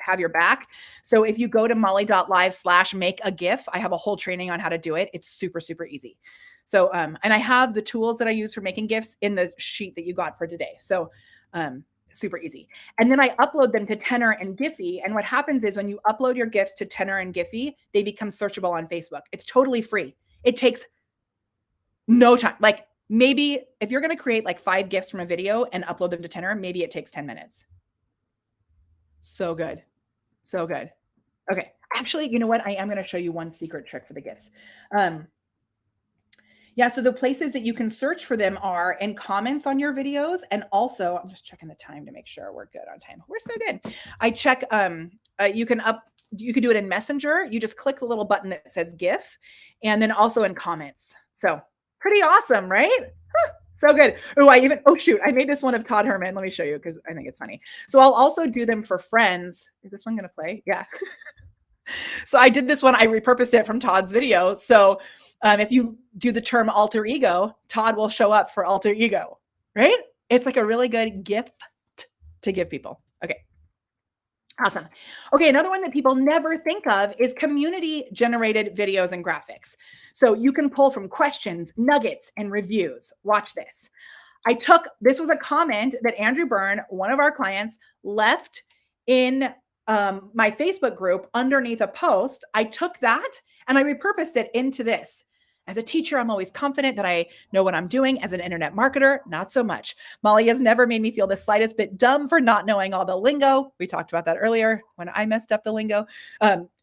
have your back. So if you go to molly.live/make a GIF, I have a whole training on how to do it. It's super, super easy. So, and I have the tools that I use for making GIFs in the sheet that you got for today. So, super easy. And then I upload them to Tenor and Giphy. And what happens is when you upload your GIFs to Tenor and Giphy, they become searchable on Facebook. It's totally free. It takes no time. Like maybe if you're going to create like 5 GIFs from a video and upload them to Tenor, maybe it takes 10 minutes. So good. So good. Okay. Actually, you know what? I am going to show you one secret trick for the GIFs. Yeah, so the places that you can search for them are in comments on your videos. And also, I'm just checking the time to make sure we're good on time. We're so good. I check, you can do it in Messenger. You just click the little button that says GIF, and then also in comments. So pretty awesome, right? Huh, so good. Oh shoot, I made this one of Todd Herman. Let me show you because I think it's funny. So I'll also do them for friends. Is this one going to play? Yeah. So I did this one. I repurposed it from Todd's video. So if you do the term alter ego, Todd will show up for alter ego, right? It's like a really good gift to give people. Okay. Awesome. Okay, another one that people never think of is community generated videos and graphics. So you can pull from questions, nuggets, and reviews. Watch this. This was a comment that Andrew Byrne, one of our clients, left in my Facebook group underneath a post. I took that and I repurposed it into this. As a teacher, I'm always confident that I know what I'm doing. As an internet marketer, not so much. Molly has never made me feel the slightest bit dumb for not knowing all the lingo. We talked about that earlier when I messed up the lingo.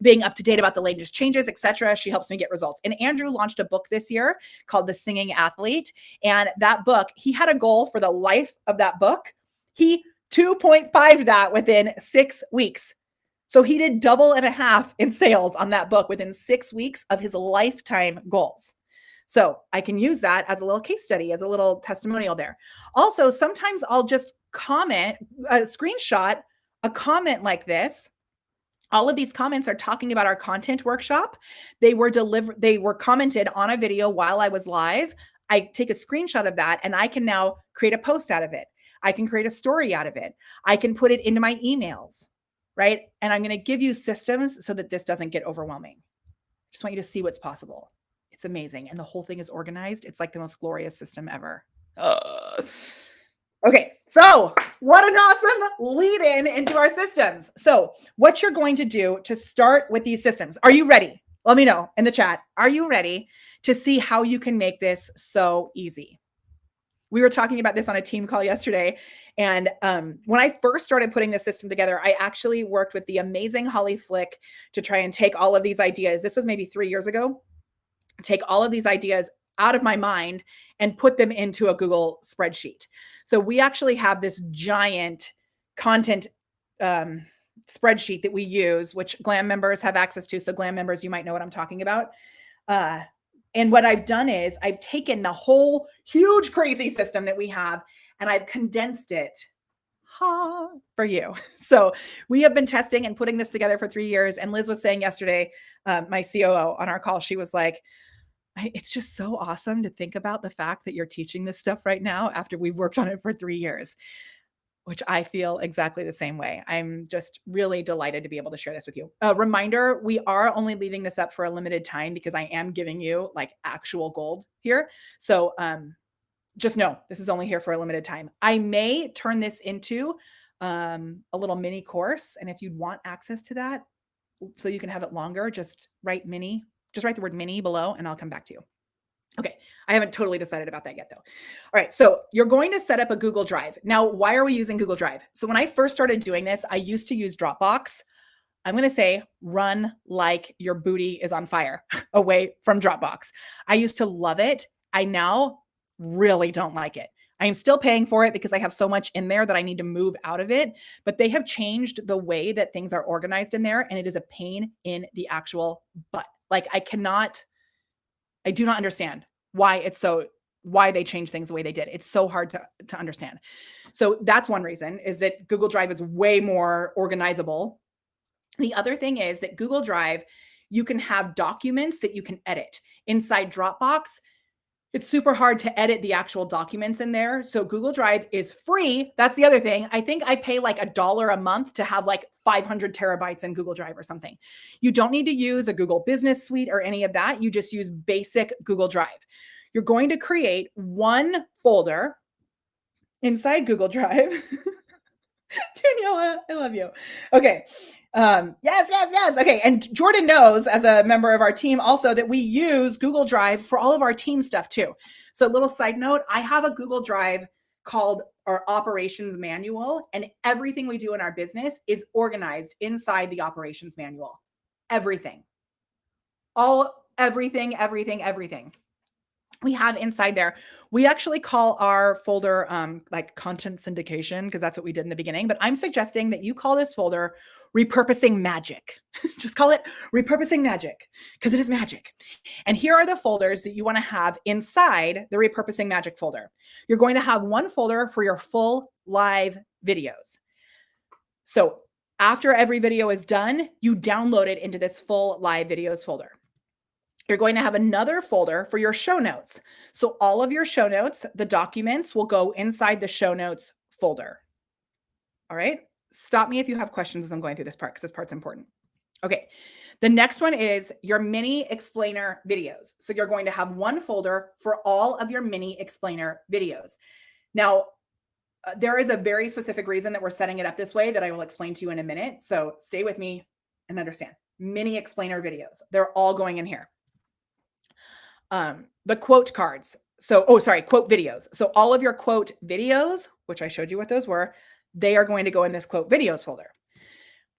Being up to date about the latest changes, etc. She helps me get results. And Andrew launched a book this year called The Singing Athlete. And that book, he had a goal for the life of that book. He 2.5 that within 6 weeks. So he did double and a half in sales on that book within 6 weeks of his lifetime goals. So I can use that as a little case study, as a little testimonial there. Also, sometimes I'll just screenshot a comment like this. All of these comments are talking about our content workshop. They were commented on a video while I was live. I take a screenshot of that and I can now create a post out of it. I can create a story out of it. I can put it into my emails, right? And I'm going to give you systems so that this doesn't get overwhelming. Just want you to see what's possible. It's amazing. And the whole thing is organized. It's like the most glorious system ever. Okay, so what an awesome lead in into our systems. So what you're going to do to start with these systems, are you ready? Let me know in the chat. Are you ready to see how you can make this so easy? We were talking about this on a team call yesterday. And when I first started putting this system together, I actually worked with the amazing Holly Flick to try and take all of these ideas. This was maybe 3 years ago. Take all of these ideas out of my mind and put them into a Google spreadsheet. So we actually have this giant content spreadsheet that we use, which Glam members have access to. So Glam members, you might know what I'm talking about. And what I've done is I've taken the whole huge, crazy system that we have and I've condensed it for you. So we have been testing and putting this together for 3 years. And Liz was saying yesterday, my COO on our call, she was like, it's just so awesome to think about the fact that you're teaching this stuff right now after we've worked on it for 3 years, which I feel exactly the same way. I'm just really delighted to be able to share this with you. A reminder, we are only leaving this up for a limited time because I am giving you like actual gold here. So just know this is only here for a limited time. I may turn this into a little mini course. And if you'd want access to that, so you can have it longer, just write the word mini below and I'll come back to you. Okay, I haven't totally decided about that yet though. All right, so you're going to set up a Google Drive. Now, why are we using Google Drive? So when I first started doing this, I used to use Dropbox. I'm going to say run like your booty is on fire away from Dropbox. I used to love it. I now really don't like it. I am still paying for it because I have so much in there that I need to move out of it, but they have changed the way that things are organized in there, and it is a pain in the actual butt. Like I do not understand why they changed things the way they did. It's so hard to understand. So that's one reason, is that Google Drive is way more organizable. The other thing is that Google Drive, you can have documents that you can edit. Inside Dropbox, it's super hard to edit the actual documents in there. So Google Drive is free. That's the other thing. I think I pay like $1 a month to have like 500 terabytes in Google Drive or something. You don't need to use a Google Business Suite or any of that. You just use basic Google Drive. You're going to create one folder inside Google Drive. Daniela, I love you. Okay. Yes. Okay. And Jordan knows, as a member of our team also, that we use Google Drive for all of our team stuff too. So little side note, I have a Google Drive called our operations manual, and everything we do in our business is organized inside the operations manual. Everything. Everything we have inside there. We actually call our folder like content syndication, because that's what we did in the beginning. But I'm suggesting that you call this folder Repurposing Magic. Just call it Repurposing Magic, because it is magic. And here are the folders that you want to have inside the Repurposing Magic folder. You're going to have one folder for your full live videos. So after every video is done, you download it into this full live videos folder. You're going to have another folder for your show notes. So all of your show notes, the documents, will go inside the show notes folder. All right. Stop me if you have questions as I'm going through this part, because this part's important. Okay. The next one is your mini explainer videos. So you're going to have one folder for all of your mini explainer videos. Now, there is a very specific reason that we're setting it up this way that I will explain to you in a minute. So stay with me and understand. Mini explainer videos. They're all going in here. The quote cards. Quote videos. So all of your quote videos, which I showed you what those were, they are going to go in this quote videos folder.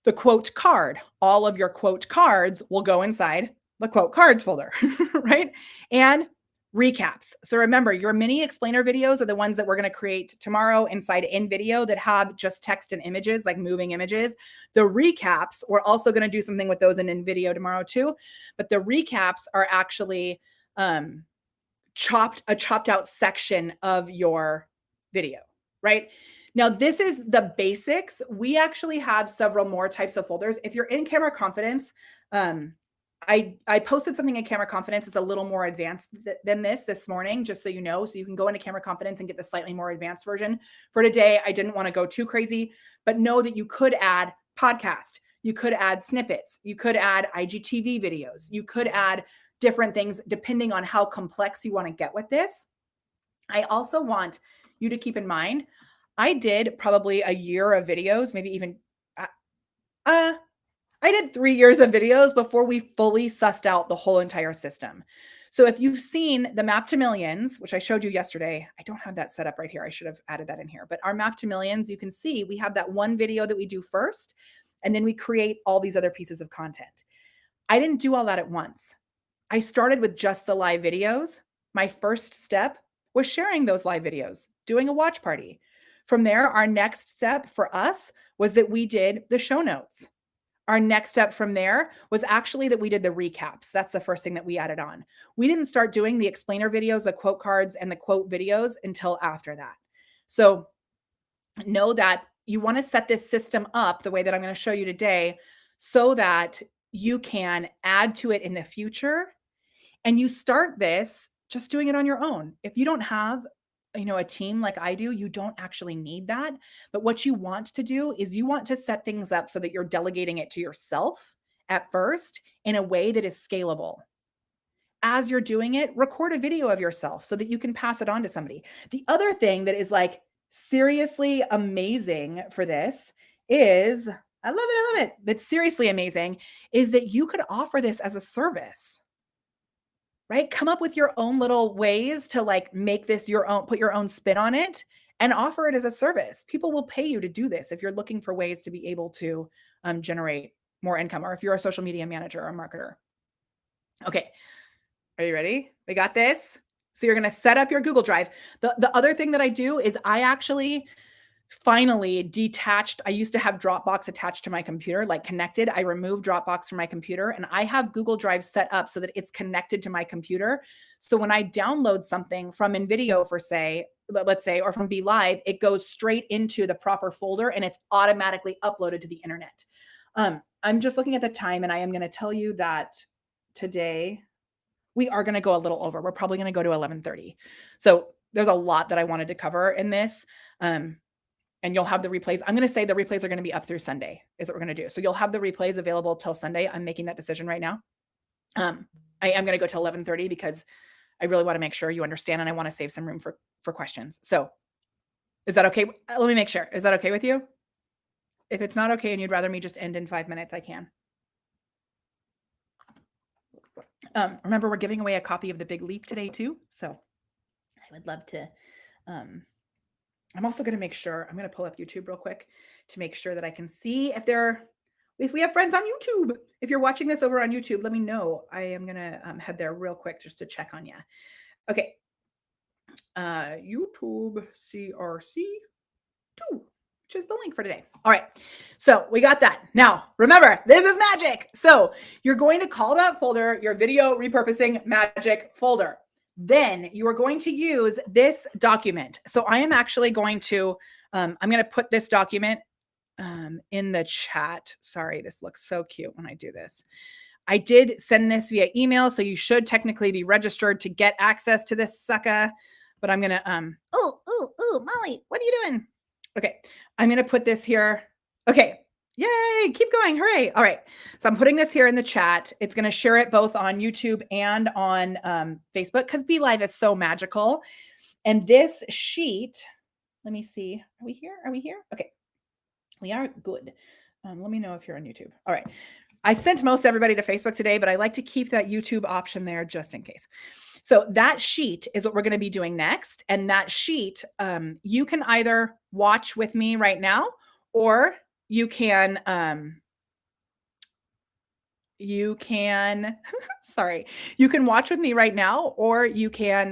The quote card, all of your quote cards will go inside the quote cards folder, right? And recaps. So remember, your mini explainer videos are the ones that we're going to create tomorrow inside InVideo that have just text and images, like moving images. The recaps, we're also going to do something with those in InVideo tomorrow too. But the recaps are actually chopped out section of your video, right? Now, this is the basics. We actually have several more types of folders. If you're in Camera Confidence, I posted something in Camera Confidence. It's a little more advanced than this morning, just so you know. So you can go into Camera Confidence and get the slightly more advanced version. For today, I didn't want to go too crazy, but know that you could add podcast. You could add snippets. You could add IGTV videos. You could add different things depending on how complex you want to get with this. I also want you to keep in mind, I did probably a year of videos, maybe even, I did 3 years of videos before we fully sussed out the whole entire system. So if you've seen the Map to Millions, which I showed you yesterday, I don't have that set up right here. I should have added that in here, but our Map to Millions, you can see we have that one video that we do first, and then we create all these other pieces of content. I didn't do all that at once. I started with just the live videos. My first step was sharing those live videos, doing a watch party. From there, our next step for us was that we did the show notes. Our next step from there was actually that we did the recaps. That's the first thing that we added on. We didn't start doing the explainer videos, the quote cards, and the quote videos until after that. So know that you want to set this system up the way that I'm going to show you today so that you can add to it in the future. And you start this just doing it on your own. If you don't have, a team like I do, you don't actually need that. But what you want to do is you want to set things up so that you're delegating it to yourself at first in a way that is scalable. As you're doing it, record a video of yourself so that you can pass it on to somebody. The other thing that is like seriously amazing for this is, I love it. That's seriously amazing, is that you could offer this as a service. right? Come up with your own little ways to like make this your own, put your own spin on it and offer it as a service. People will pay you to do this if you're looking for ways to be able to generate more income, or if you're a social media manager or a marketer. Okay, are you ready? We got this. So you're going to set up your Google Drive. The other thing that I do is I actually finally detached. I used to have Dropbox attached to my computer, like connected. I removed Dropbox from my computer and I have Google Drive set up so that it's connected to my computer. So when I download something from InVideo for let's say, or from Be Live, it goes straight into the proper folder and it's automatically uploaded to the internet. I'm just looking at the time and I am going to tell you that today we are going to go a little over. We're probably going to go to 11:30. So there's a lot that I wanted to cover in this. And you'll have the replays. I'm going to say the replays are going to be up through Sunday is what we're going to do. So you'll have the replays available till Sunday. I'm making that decision right now. I am going to go to 11:30 because I really want to make sure you understand and I want to save some room for questions. So is that okay? Let me make sure. Is that okay with you? If it's not okay and you'd rather me just end in 5 minutes, I can. Remember, we're giving away a copy of The Big Leap today too. So I would love to, I'm also going to make sure, I'm going to pull up YouTube real quick to make sure that I can see if we have friends on YouTube. If you're watching this over on YouTube, let me know. I am going to head there real quick just to check on you. Okay. YouTube CRC2, which is the link for today. All right. So we got that. Now, remember, this is magic. So you're going to call that folder your video repurposing magic folder. Then you are going to use this document. So I am actually going to, I'm going to put this document in the chat. Sorry, this looks so cute when I do this. I did send this via email, so you should technically be registered to get access to this sucker. But I'm going to, Molly, what are you doing? Okay, I'm going to put this here. Okay, yay, keep going, hooray. All right, so I'm putting this here in the chat. It's going to share it both on YouTube and on Facebook because Be Live is so magical. And this sheet, let me see. Are we here? Are we here? Okay, we are good. Let me know if you're on YouTube. All right. I sent most everybody to Facebook today, but I like to keep that YouTube option there just in case. So that sheet is what we're going to be doing next. And that sheet, you can either watch with me right now, or you can, sorry, you can watch with me right now, or you can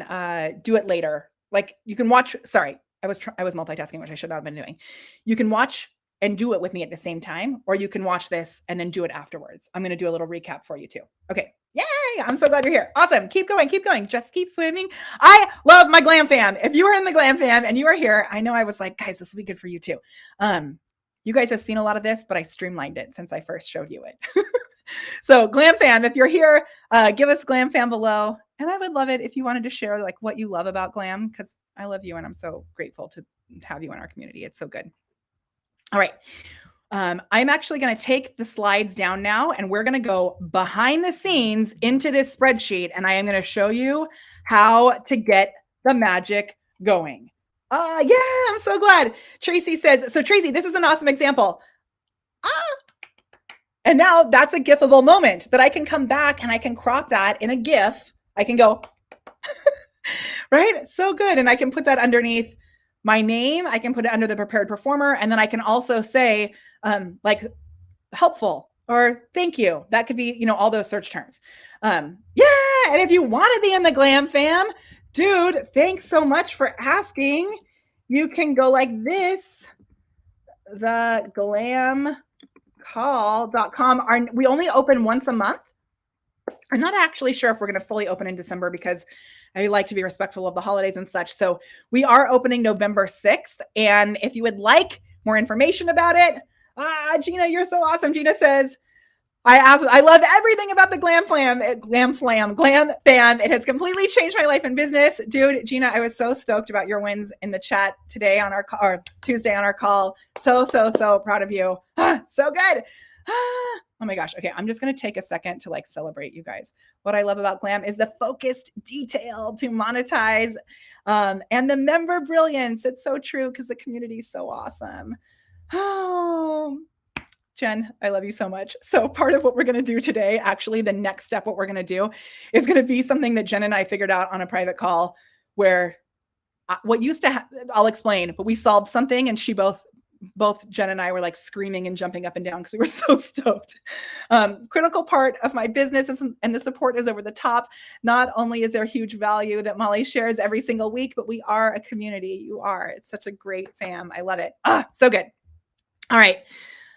do it later. Like you can watch, sorry, I was multitasking, which I should not have been doing. You can watch and do it with me at the same time, or you can watch this and then do it afterwards. I'm going to do a little recap for you too. Okay. Yay. I'm so glad you're here. Awesome. Keep going. Keep going. Just keep swimming. I love my Glam fam. If you are in the Glam fam and you are here, I know I was like, guys, this will be good for you too. You guys have seen a lot of this, but I streamlined it since I first showed you it. So Glam fam, if you're here, give us Glam fam below. And I would love it if you wanted to share like what you love about Glam, because I love you and I'm so grateful to have you in our community. It's so good. All right. I'm actually going to take the slides down now and we're going to go behind the scenes into this spreadsheet. And I am going to show you how to get the magic going. Yeah, I'm so glad. Tracy says, so Tracy, this is an awesome example. And now that's a GIFable moment that I can come back and I can crop that in a GIF. I can go, right? So good. And I can put that underneath my name. I can put it under the prepared performer. And then I can also say like helpful or thank you. That could be, all those search terms. Yeah. And if you want to be in the Glam fam, dude, thanks so much for asking. You can go like this, the glamcall.com. We only open once a month. I'm not actually sure if we're going to fully open in December because I like to be respectful of the holidays and such. So we are opening November 6th. And if you would like more information about it, Gina, you're so awesome. Gina says, I love everything about the Glam fam. It has completely changed my life and business. Dude, Gina, I was so stoked about your wins in the chat today on our or Tuesday on our call. So proud of you. So good. Oh my gosh. Okay. I'm just going to take a second to like celebrate you guys. What I love about Glam is the focused detail to monetize and the member brilliance. It's so true because the community is so awesome. Oh, Jen, I love you so much. So part of what we're going to do today, actually, the next step, what we're going to do is going to be something that Jen and I figured out on a private call where what used to I'll explain, but we solved something and both Jen and I were like screaming and jumping up and down because we were so stoked. Critical part of my business and the support is over the top. Not only is there huge value that Molly shares every single week, but we are a community. You are. It's such a great fam. I love it. So good. All right.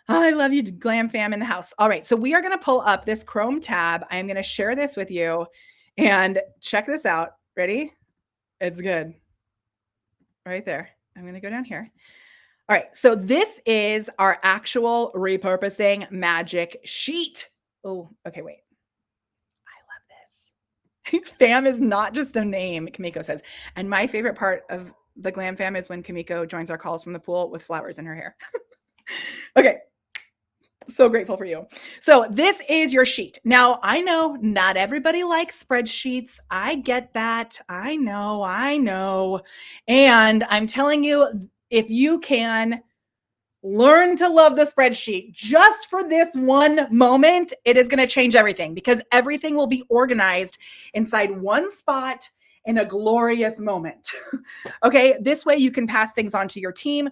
I love you, Glam Fam in the house. All right. So we are going to pull up this Chrome tab. I am going to share this with you and check this out. Ready? It's good. Right there. I'm going to go down here. All right. So this is our actual repurposing magic sheet. Oh, okay. Wait. I love this. Fam is not just a name, Kamiko says. And my favorite part of the Glam Fam is when Kamiko joins our calls from the pool with flowers in her hair. Okay. So grateful for you. So this is your sheet. Now, I know not everybody likes spreadsheets. I get that. I know. And I'm telling you, if you can learn to love the spreadsheet just for this one moment, it is going to change everything because everything will be organized inside one spot in a glorious moment. Okay. This way you can pass things on to your team.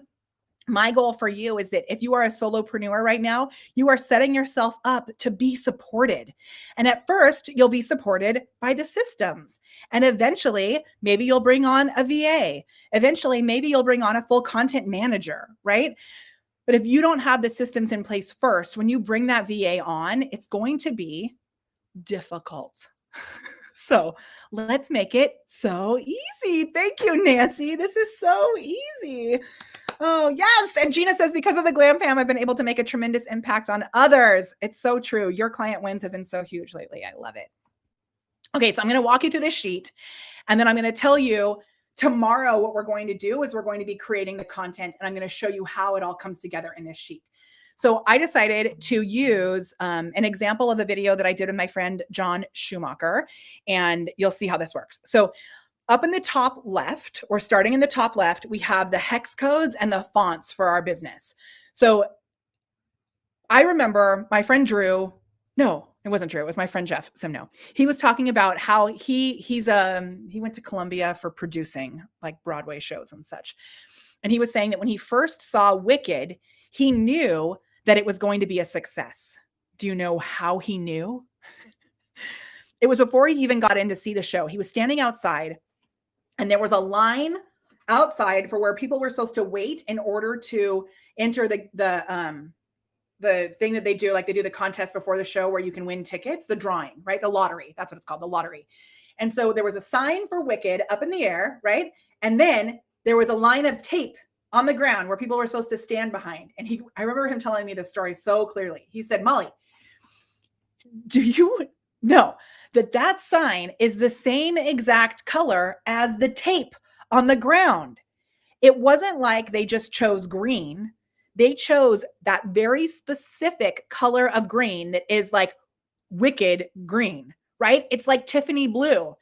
My goal for you is that if you are a solopreneur right now, you are setting yourself up to be supported. And at first, you'll be supported by the systems. And eventually, maybe you'll bring on a VA. Eventually, maybe you'll bring on a full content manager, right? But if you don't have the systems in place first, when you bring that VA on, it's going to be difficult. So let's make it so easy. Thank you, Nancy. This is so easy. Oh, yes. And Gina says, because of the Glam Fam, I've been able to make a tremendous impact on others. It's so true. Your client wins have been so huge lately. I love it. Okay, so I'm going to walk you through this sheet, and then I'm going to tell you tomorrow what we're going to do is we're going to be creating the content, and I'm going to show you how it all comes together in this sheet. So I decided to use an example of a video that I did with my friend John Schumacher, and you'll see how this works. So up in the top left, or starting in the top left, we have the hex codes and the fonts for our business. So I remember my friend Drew, no, it wasn't Drew, it was my friend Jeff Simno. He was talking about how he went to Columbia for producing like Broadway shows and such. And he was saying that when he first saw Wicked, he knew that it was going to be a success. Do you know how he knew? It was before he even got in to see the show. He was standing outside, and there was a line outside for where people were supposed to wait in order to enter the thing that they do, like they do the contest before the show where you can win tickets, the drawing, right? The lottery. That's what it's called, the lottery. And so there was a sign for Wicked up in the air, right? And then there was a line of tape on the ground where people were supposed to stand behind. And I remember him telling me this story so clearly. He said, Molly, do you know that sign is the same exact color as the tape on the ground? It wasn't like they just chose green. They chose that very specific color of green that is like Wicked green, right? It's like Tiffany blue.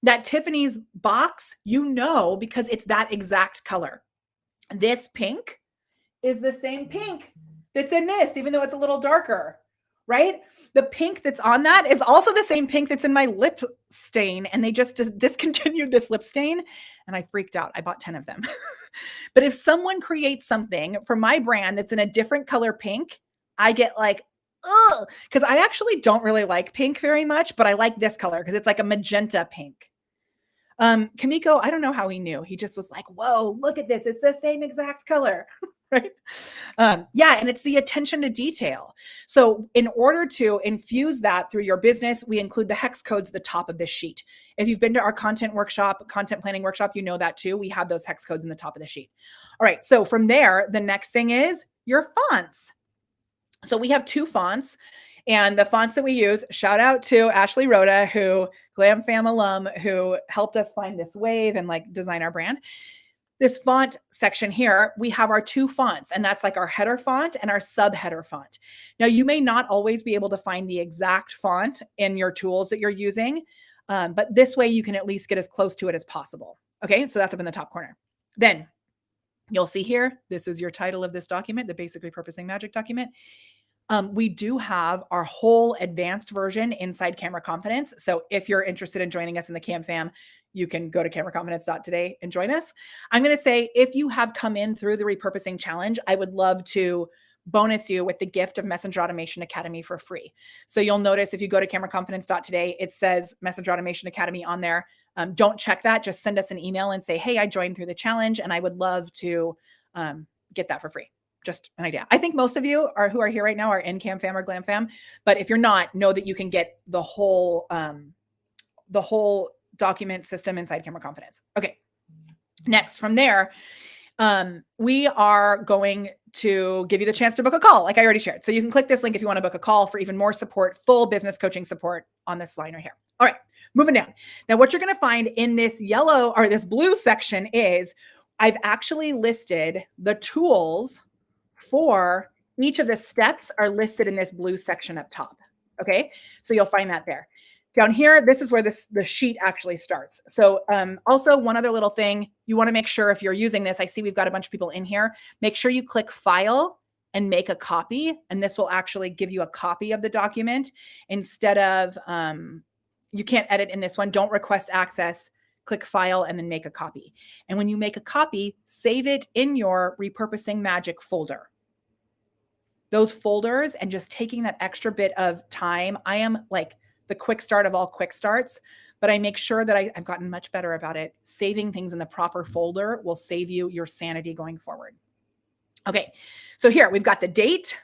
That Tiffany's box, you know, because it's that exact color. This pink is the same pink that's in this, even though it's a little darker, right? The pink that's on that is also the same pink that's in my lip stain. And they just discontinued this lip stain. And I freaked out. I bought 10 of them. But if someone creates something for my brand that's in a different color pink, I get like, ugh, because I actually don't really like pink very much, but I like this color because it's like a magenta pink. Kamiko, I don't know how he knew. He just was like, whoa, look at this. It's the same exact color, right? Yeah, and it's the attention to detail. So in order to infuse that through your business, we include the hex codes at the top of this sheet. If you've been to our content planning workshop, you know that too. We have those hex codes in the top of the sheet. All right, so from there, the next thing is your fonts. So we have 2 fonts. And the fonts that we use, shout out to Ashley Rhoda, who Glam Fam alum, who helped us find this wave and like design our brand. This font section here, we have our 2 fonts, and that's like our header font and our subheader font. Now, you may not always be able to find the exact font in your tools that you're using, but this way you can at least get as close to it as possible. Okay, so that's up in the top corner. Then you'll see here, this is your title of this document, the Basic Repurposing Magic document. We do have our whole advanced version inside Camera Confidence. So if you're interested in joining us in the Cam Fam, you can go to cameraconfidence.today and join us. I'm going to say, if you have come in through the Repurposing Challenge, I would love to bonus you with the gift of Messenger Automation Academy for free. So you'll notice if you go to cameraconfidence.today, it says Messenger Automation Academy on there. Don't check that. Just send us an email and say, hey, I joined through the challenge and I would love to get that for free. Just an idea. I think most of you who are here right now are in Cam Fam or Glam Fam, but if you're not, know that you can get the whole document system inside Camera Confidence. Okay. Next, from there, we are going to give you the chance to book a call, like I already shared. So you can click this link if you want to book a call for even more support, full business coaching support on this line right here. All right, moving down. Now, what you're going to find in this yellow or this blue section is I've actually listed the tools for each of the steps are listed in this blue section up top. Okay, so you'll find that there. Down here, this is where the sheet actually starts. So also one other little thing, you want to make sure if you're using this, I see we've got a bunch of people in here, make sure you click File and make a copy, and this will actually give you a copy of the document instead of, you can't edit in this one, don't request access, click File and then make a copy. And when you make a copy, save it in your Repurposing Magic folder. Those folders and just taking that extra bit of time, I am like the quick start of all quick starts, but I make sure that I've gotten much better about it. Saving things in the proper folder will save you your sanity going forward. Okay, so here we've got the date,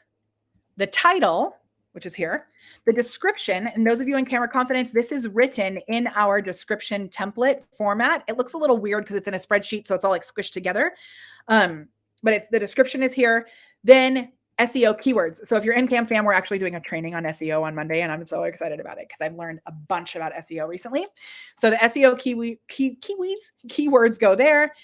the title, which is here, the description, and those of you in Camera Confidence, this is written in our description template format. It looks a little weird because it's in a spreadsheet, so it's all like squished together, but it's the description is here. Then SEO keywords. So if you're in Cam Fam, we're actually doing a training on SEO on Monday, and I'm so excited about it because I've learned a bunch about SEO recently. So the SEO keywords go there.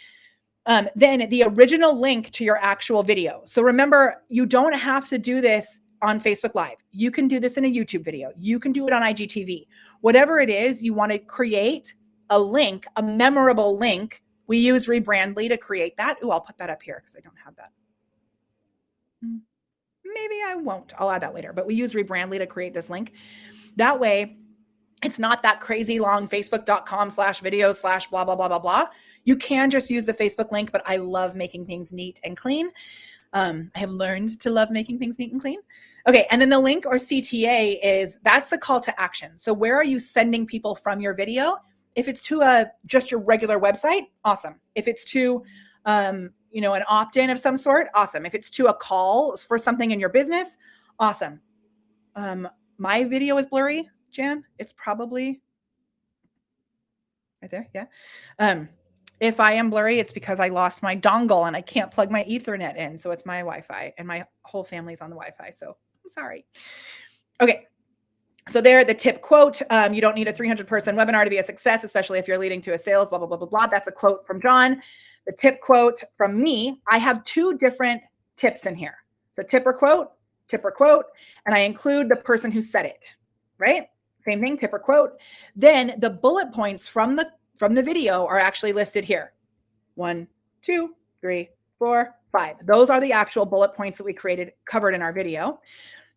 Then the original link to your actual video. So remember, you don't have to do this on Facebook Live. You can do this in a YouTube video. You can do it on IGTV. Whatever it is, you want to create a link, a memorable link. We use Rebrandly to create that. Ooh, I'll put that up here because I don't have that. Maybe I won't. I'll add that later. But we use Rebrandly to create this link. That way, it's not that crazy long facebook.com/videos/ blah, blah, blah, blah, blah. You can just use the Facebook link, but I love making things neat and clean. I have learned to love making things neat and clean. Okay, and then the link or CTA that's the call to action. So where are you sending people from your video? If it's to just your regular website, awesome. If it's to an opt-in of some sort, awesome. If it's to a call for something in your business, awesome. My video is blurry, Jan. It's probably right there. Yeah. If I am blurry, it's because I lost my dongle and I can't plug my Ethernet in. So it's my Wi-Fi and my whole family's on the Wi-Fi. So I'm sorry. Okay. So there, the tip quote, you don't need a 300-person webinar to be a success, especially if you're leading to a sales, blah, blah, blah, blah, blah. That's a quote from John. The tip quote from me, I have two different tips in here. So tip or quote, and I include the person who said it, right? Same thing, tip or quote. Then the bullet points from the video are actually listed here. 1, 2, 3, 4, 5. Those are the actual bullet points that we covered in our video.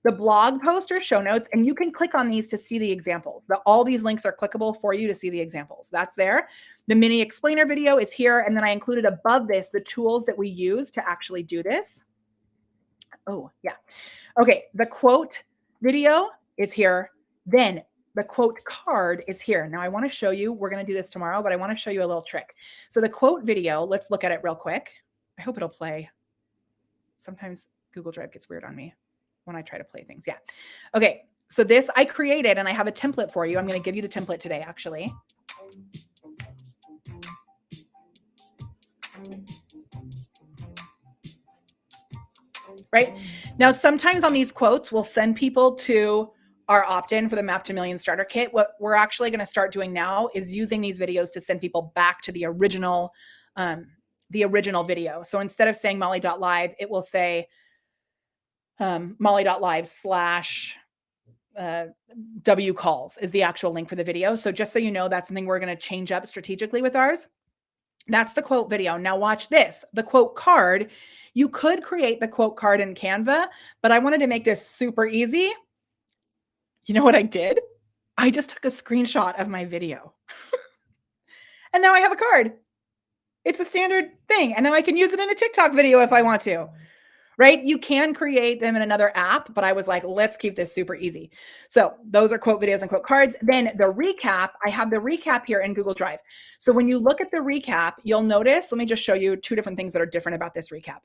The blog post or show notes, and you can click on these to see the examples. All these links are clickable for you to see the examples. That's there. The mini explainer video is here, and then I included above this the tools that we use to actually do this. Oh, yeah. Okay, the quote video is here. Then the quote card is here. Now I want to show you, we're going to do this tomorrow, but I want to show you a little trick. So the quote video, let's look at it real quick. I hope it'll play. Sometimes Google Drive gets weird on me when I try to play things. Yeah. Okay. So this I created and I have a template for you. I'm going to give you the template today, actually. Right now, sometimes on these quotes, we'll send people to our opt-in for the Map to Million Starter Kit. What we're actually going to start doing now is using these videos to send people back to the original video. So instead of saying molly.live, it will say molly.live / W calls is the actual link for the video. So just so you know, that's something we're going to change up strategically with ours. That's the quote video. Now watch this, the quote card. You could create the quote card in Canva, but I wanted to make this super easy. You know what I did? I just took a screenshot of my video. And now I have a card. It's a standard thing. And now I can use it in a TikTok video if I want to, right? You can create them in another app, but I was like, let's keep this super easy. So those are quote videos and quote cards. Then the recap, I have the recap here in Google Drive. So when you look at the recap, you'll notice, let me just show you two different things that are different about this recap.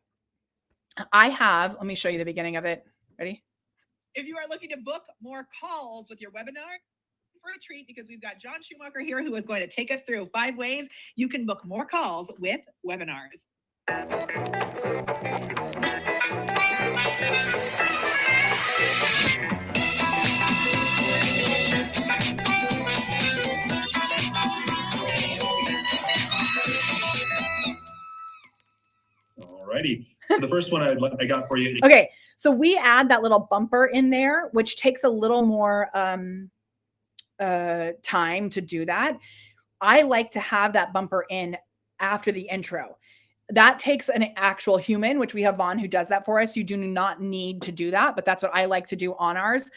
Let me show you the beginning of it. Ready? If you are looking to book more calls with your webinar, for a treat, because we've got John Schumacher here who is going to take us through 5 ways you can book more calls with webinars. Alrighty. So the first one I got for you. Okay, so we add that little bumper in there, which takes a little more time to do that. I like to have that bumper in after the intro. That takes an actual human, which we have Vaughn who does that for us. You do not need to do that, but that's what I like to do on ours,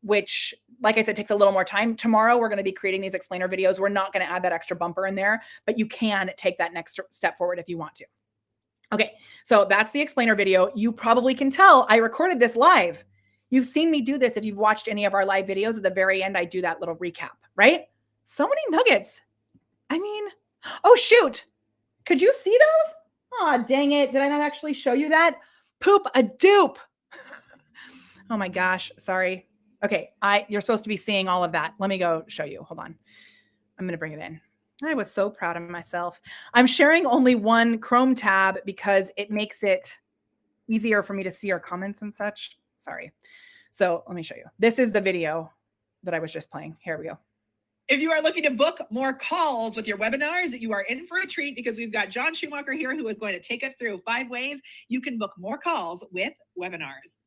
which, like I said, takes a little more time. Tomorrow, we're going to be creating these explainer videos. We're not going to add that extra bumper in there, but you can take that next step forward if you want to. Okay, so that's the explainer video. You probably can tell I recorded this live. You've seen me do this if you've watched any of our live videos. At the very end, I do that little recap, right? So many nuggets. I mean, oh, shoot. Could you see those? Oh, dang it. Did I not actually show you that? Poop a dupe. Oh my gosh. Sorry. Okay. You're supposed to be seeing all of that. Let me go show you. Hold on. I'm going to bring it in. I was so proud of myself. I'm sharing only one Chrome tab because it makes it easier for me to see our comments and such. Sorry. So let me show you. This is the video that I was just playing. Here we go. If you are looking to book more calls with your webinars, you are in for a treat because we've got John Schumacher here who is going to take us through 5 ways you can book more calls with webinars.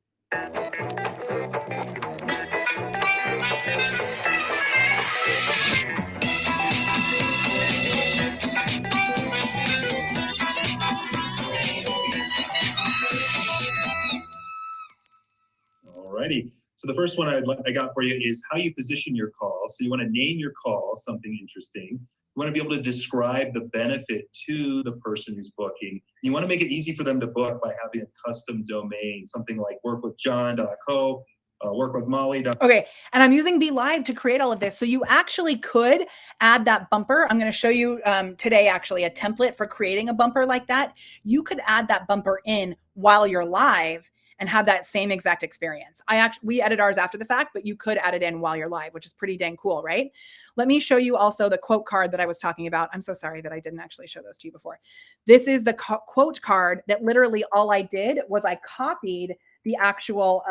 Alrighty. So the first one I got for you is how you position your call. So you want to name your call something interesting. You want to be able to describe the benefit to the person who's booking. You want to make it easy for them to book by having a custom domain, something like workwithjohn.co, workwithmolly. Okay, and I'm using Be Live to create all of this. So you actually could add that bumper. I'm going to show you today actually a template for creating a bumper like that. You could add that bumper in while you're live and have that same exact experience. We edit ours after the fact, but you could add it in while you're live, which is pretty dang cool, right? Let me show you also the quote card that I was talking about. I'm so sorry that I didn't actually show those to you before. This is the quote card that literally all I did was I copied the actual,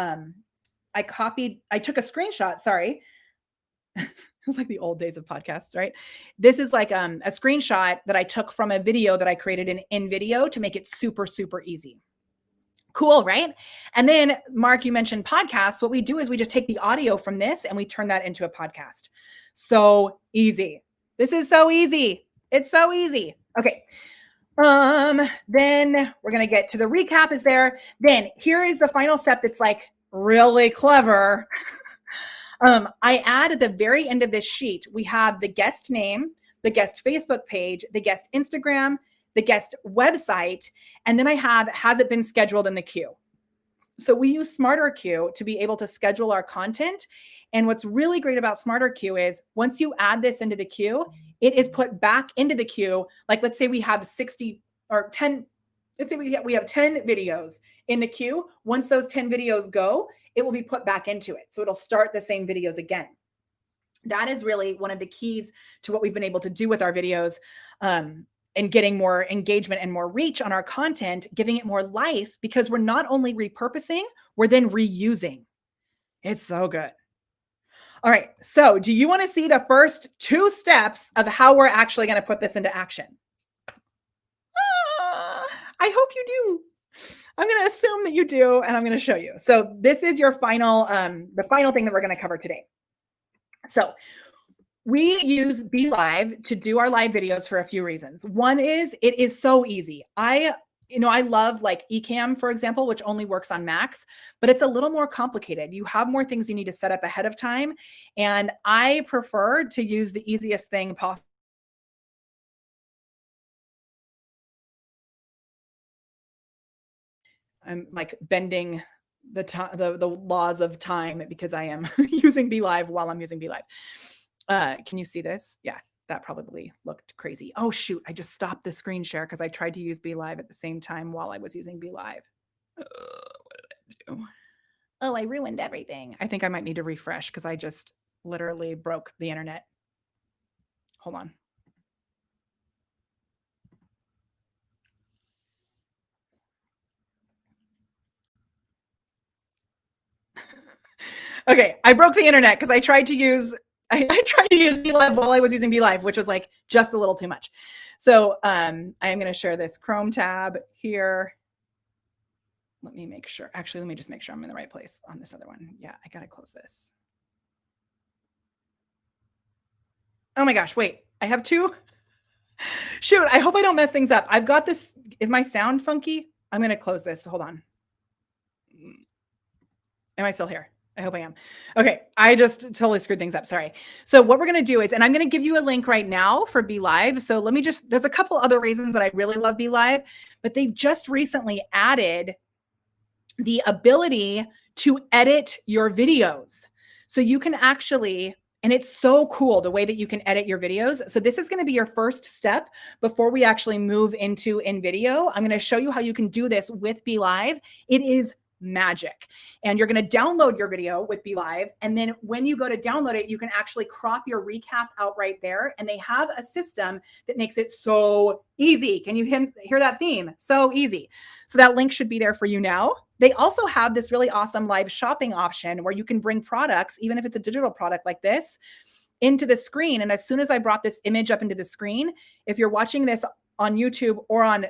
I took a screenshot, sorry. It was like the old days of podcasts, right? This is like a screenshot that I took from a video that I created in InVideo to make it super, super easy. Cool, right? And then, Mark, you mentioned podcasts. What we do is we just take the audio from this and we turn that into a podcast. So easy. This is so easy. It's so easy. Okay. Then we're going to get to the recap is there. Then here is the final step that's like really clever. I add at the very end of this sheet, we have the guest name, the guest Facebook page, the guest Instagram, the guest website, and then I have, has it been scheduled in the queue? So we use Smarter Queue to be able to schedule our content. And what's really great about Smarter Queue is once you add this into the queue, it is put back into the queue. Like, let's say we have 60 or 10, let's say we have 10 videos in the queue. Once those 10 videos go, it will be put back into it. So it'll start the same videos again. That is really one of the keys to what we've been able to do with our videos. And getting more engagement and more reach on our content, giving it more life, because we're not only repurposing, we're then reusing. It's so good. All right. So do you want to see the first 2 steps of how we're actually going to put this into action? I hope you do. I'm going to assume that you do, and I'm going to show you. So this is your final, the final thing that we're going to cover today. So We use Be Live to do our live videos for a few reasons. One is it is so easy. I love like Ecamm, for example, which only works on Macs, but it's a little more complicated. You have more things you need to set up ahead of time. And I prefer to use the easiest thing possible. I'm like bending the laws of time because I am using Be Live while I'm using Be Live. Can you see this? Yeah, that probably looked crazy. Oh shoot, I just stopped the screen share because I tried to use Be Live at the same time while I was using Be Live. What did I do? Oh, I ruined everything. I think I might need to refresh because I just literally broke the internet. Hold on. Okay, I broke the internet because I tried to use Be Live while I was using Be Live, which was like just a little too much. So I am going to share this Chrome tab here. Let me make sure. Actually, let me just make sure I'm in the right place on this other one. Yeah, I got to close this. Oh my gosh, wait. I have two. Shoot, I hope I don't mess things up. I've got this. Is my sound funky? I'm going to close this. Hold on. Am I still here? I hope I am. Okay, I just totally screwed things up. Sorry. So what we're going to do is, and I'm going to give you a link right now for Be Live. So let me just, there's a couple other reasons that I really love Be Live, but they've just recently added the ability to edit your videos. So you can actually, and it's so cool the way that you can edit your videos. So this is going to be your first step before we actually move into InVideo. I'm going to show you how you can do this with Be Live. It is magic. And you're going to download your video with Be Live. And then when you go to download it, you can actually crop your recap out right there. And they have a system that makes it so easy. Can you hear that theme? So easy. So that link should be there for you now. They also have this really awesome live shopping option where you can bring products, even if it's a digital product like this, into the screen. And as soon as I brought this image up into the screen, if you're watching this on YouTube or on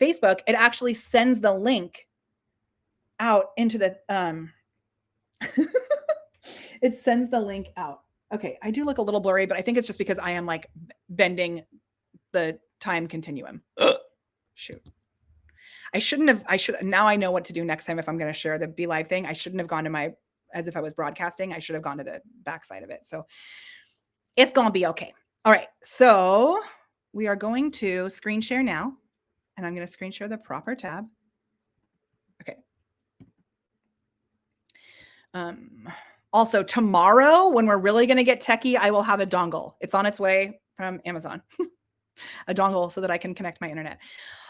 Facebook, it actually sends the link out into the it sends the link out. Okay, I do look a little blurry, but I think it's just because I am like bending the time continuum. Shoot. I should, now I know what to do next time if I'm going to share the Be Live thing. I shouldn't have gone to as if I was broadcasting, I should have gone to the backside of it. So it's going to be okay. All right. So we are going to screen share now, and I'm going to screen share the proper tab. Okay. Also tomorrow, when we're really going to get techie, I will have a dongle. It's on its way from Amazon, a dongle so that I can connect my internet.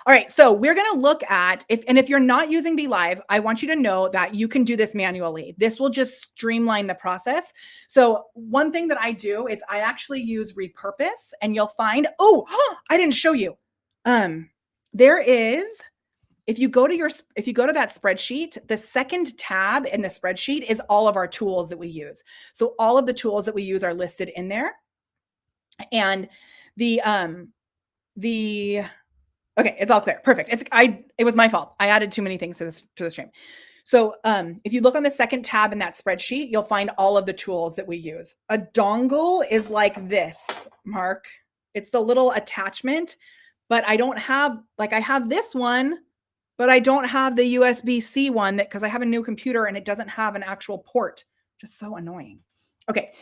All right. So we're going to look at if you're not using Be Live, I want you to know that you can do this manually. This will just streamline the process. So one thing that I do is I actually use Repurpose, and you'll find, I didn't show you. There is, if you go to that spreadsheet, the second tab in the spreadsheet is all of our tools that we use. So all of the tools that we use are listed in there. And okay, it's all clear. Perfect. It was my fault. I added too many things to the stream. So if you look on the second tab in that spreadsheet, you'll find all of the tools that we use. A dongle is like this, Mark. It's the little attachment, but I don't have, I have this one, but I don't have the USB-C one because I have a new computer and it doesn't have an actual port. Just so annoying. Okay.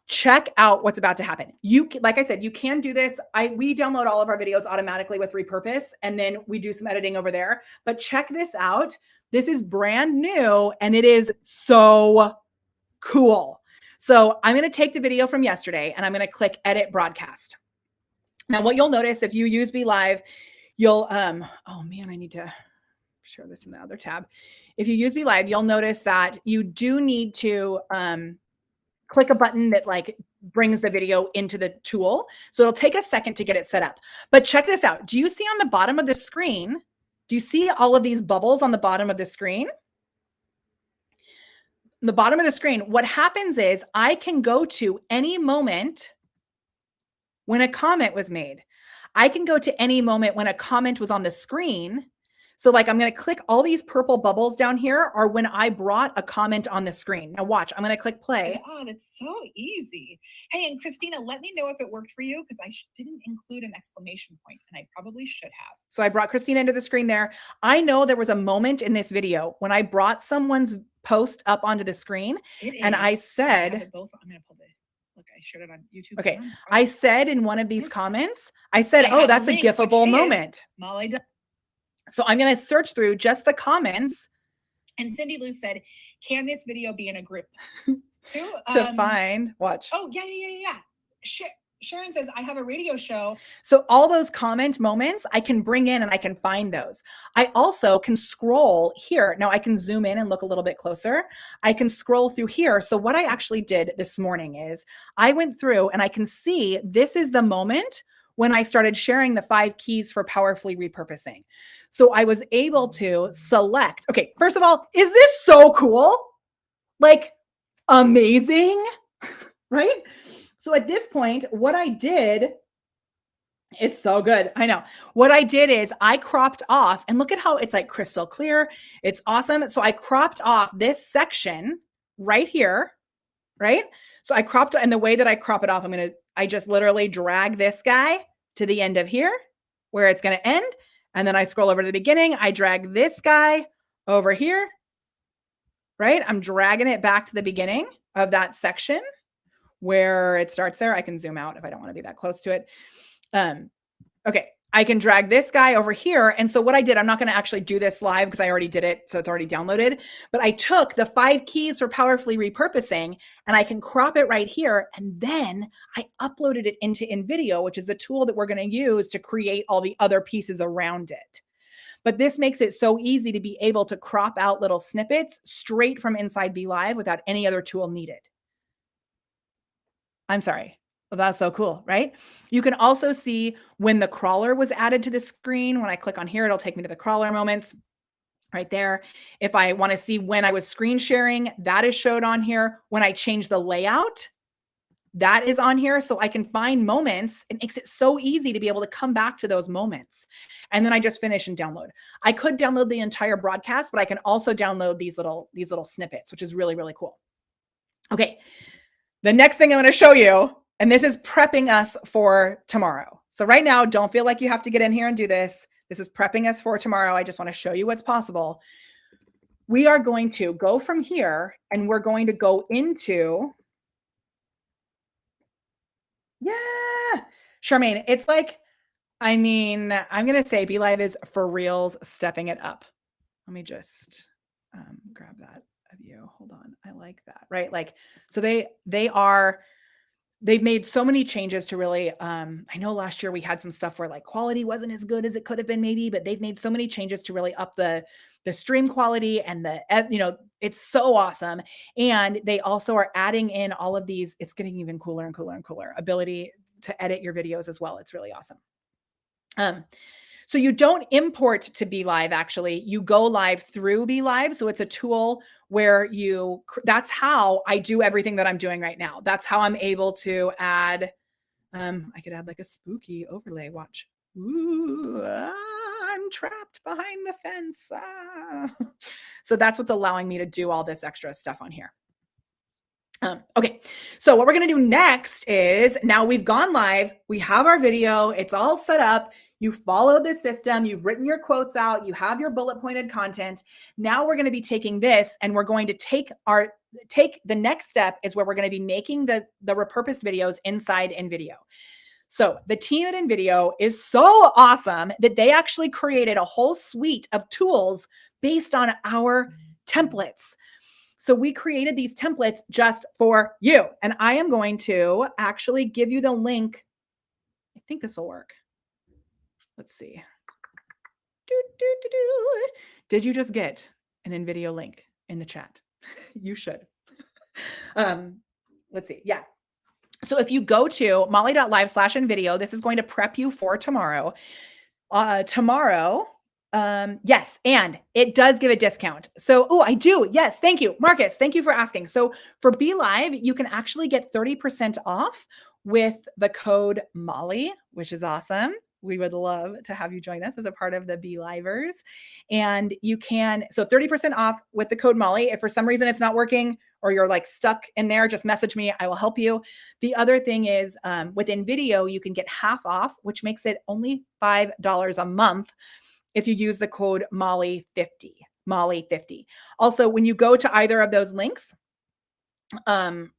Check out what's about to happen. Like I said, you can do this. We download all of our videos automatically with Repurpose, and then we do some editing over there. But check this out. This is brand new, and it is so cool. So I'm going to take the video from yesterday, and I'm going to click Edit Broadcast. Now, what you'll notice if you use Be Live, you'll, oh man, I need to share this in the other tab. If you use Be Live, you'll notice that you do need to, click a button that brings the video into the tool. So it'll take a second to get it set up. But check this out. Do you see on the bottom of the screen, do you see all of these bubbles on the bottom of the screen? The bottom of the screen, what happens is I can go to any moment when a comment was made. I can go to any moment when a comment was on the screen. So like, I'm going to click all these purple bubbles down here are when I brought a comment on the screen. Now watch, I'm going to click play. Oh, that's so easy. Hey, and Christina, let me know if it worked for you because I didn't include an exclamation point and I probably should have. So I brought Christina into the screen there. I know there was a moment in this video when I brought someone's post up onto the screen and I said, I'm going to pull the, look, I showed it on YouTube. okay, I said in one of these comments, I said, I oh, have that's a link, GIFable which is moment. Molly. So I'm going to search through just the comments. And Cindy Lou said, can this video be in a group? To find, watch. Oh, yeah. Sharon says, I have a radio show. So all those comment moments I can bring in and I can find those. I also can scroll here. Now I can zoom in and look a little bit closer. I can scroll through here. So what I actually did this morning is I went through and I can see this is the moment when I started sharing the 5 keys for powerfully repurposing. So I was able to select, okay, first of all, is this so cool? Like amazing, right? So at this point, what I did, it's so good. I know. What I did is I cropped off and look at how it's like crystal clear. It's awesome. So I cropped off this section right here, right? So I cropped, and the way that I crop it off, I just literally drag this guy to the end of here where it's going to end. And then I scroll over to the beginning. I drag this guy over here, right? I'm dragging it back to the beginning of that section where it starts there. I can zoom out if I don't want to be that close to it. Okay, I can drag this guy over here. And so what I did, I'm not going to actually do this live because I already did it. So it's already downloaded, but I took the 5 keys for powerfully repurposing and I can crop it right here. And then I uploaded it into InVideo, which is the tool that we're going to use to create all the other pieces around it. But this makes it so easy to be able to crop out little snippets straight from inside BeLive without any other tool needed. I'm sorry. Well, that's so cool, right? You can also see when the crawler was added to the screen. When I click on here, it'll take me to the crawler moments right there. If I want to see when I was screen sharing, that is showed on here. When I change the layout, that is on here. So I can find moments. It makes it so easy to be able to come back to those moments. And then I just finish and download. I could download the entire broadcast, but I can also download these little snippets, which is really, really cool. Okay. The next thing I'm going to show you, and this is prepping us for tomorrow. So right now, don't feel like you have to get in here and do this. This is prepping us for tomorrow. I just want to show you what's possible. We are going to go from here and we're going to go into, yeah, Charmaine, it's like, I mean, I'm going to say BeLive is for reals stepping it up. Let me just grab that of you. Hold on. I like that, right? Like, so they've made so many changes to really, I know last year we had some stuff where like quality wasn't as good as it could have been maybe, but they've made so many changes to really up the stream quality and it's so awesome. And they also are adding in all of these, it's getting even cooler and cooler and cooler ability to edit your videos as well. It's really awesome. So you don't import to BeLive, actually. You go live through BeLive. So it's a tool where that's how I do everything that I'm doing right now. That's how I'm able to add, I could add like a spooky overlay. Watch. Ooh, I'm trapped behind the fence. So that's what's allowing me to do all this extra stuff on here. Okay, so what we're going to do next is, now we've gone live, we have our video, it's all set up, you followed the system, you've written your quotes out, you have your bullet pointed content. Now we're going to be taking this and we're going to take the next step is where we're going to be making the repurposed videos inside InVideo. So the team at InVideo is so awesome that they actually created a whole suite of tools based on our templates. So we created these templates just for you. And I am going to actually give you the link. I think this will work. Let's see. Did you just get an InVideo link in the chat? You should. Let's see. Yeah. So if you go to molly.live/InVideo, this is going to prep you for tomorrow. Yes, and it does give a discount. So, I do. Yes, thank you, Marcus. Thank you for asking. So for BeLive, you can actually get 30% off with the code Molly, which is awesome. we would love to have you join us as a part of the Be Livers. And you can, so 30% off with the code Molly. If for some reason it's not working or you're like stuck in there, just message me. I will help you. The other thing is within video, you can get half off, which makes it only $5 a month if you use the code Molly50. Molly50. Also, when you go to either of those links,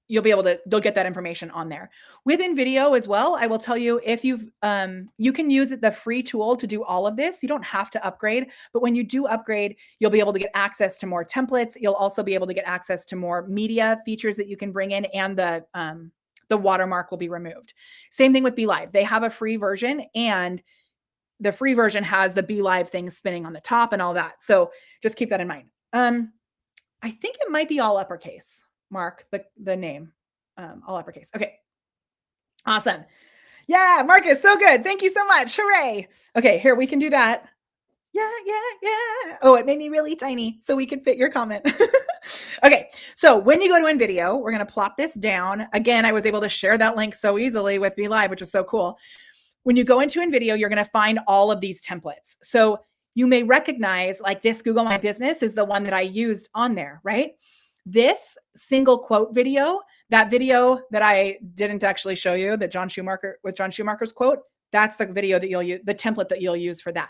you'll get that information on there. Within video as well, I will tell you, if you can use the free tool to do all of this. You don't have to upgrade, but when you do upgrade, you'll be able to get access to more templates. You'll also be able to get access to more media features that you can bring in, and the watermark will be removed. Same thing with Be Live. They have a free version, and the free version has the Be Live thing spinning on the top and all that. So just keep that in mind. I think it might be all uppercase. Mark, the name, all uppercase. Okay. Awesome. Yeah, Marcus, so good. Thank you so much. Hooray. Okay, here, we can do that. Yeah. Oh, it made me really tiny so we could fit your comment. Okay, so when you go to InVideo, we're going to plop this down. Again, I was able to share that link so easily with Be Live, which is so cool. When you go into InVideo, you're going to find all of these templates. So you may recognize, like, this Google My Business is the one that I used on there, right? This single quote video, that video that I didn't actually show you, that John Schumacher's quote, that's the video that you'll use, the template that you'll use for that.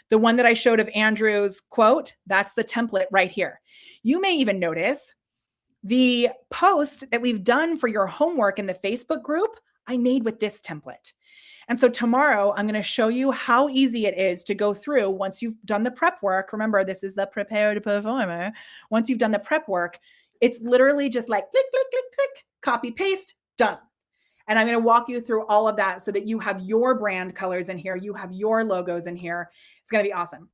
The one that I showed of Andrew's quote, that's the template right here. You may even notice the post that we've done for your homework in the Facebook group, I made with this template. And so tomorrow, I'm going to show you how easy it is to go through once you've done the prep work. Remember, this is the Prepare to Performer. Once you've done the prep work, it's literally just like click, click, click, click, copy, paste, done. And I'm going to walk you through all of that so that you have your brand colors in here. You have your logos in here. It's going to be awesome.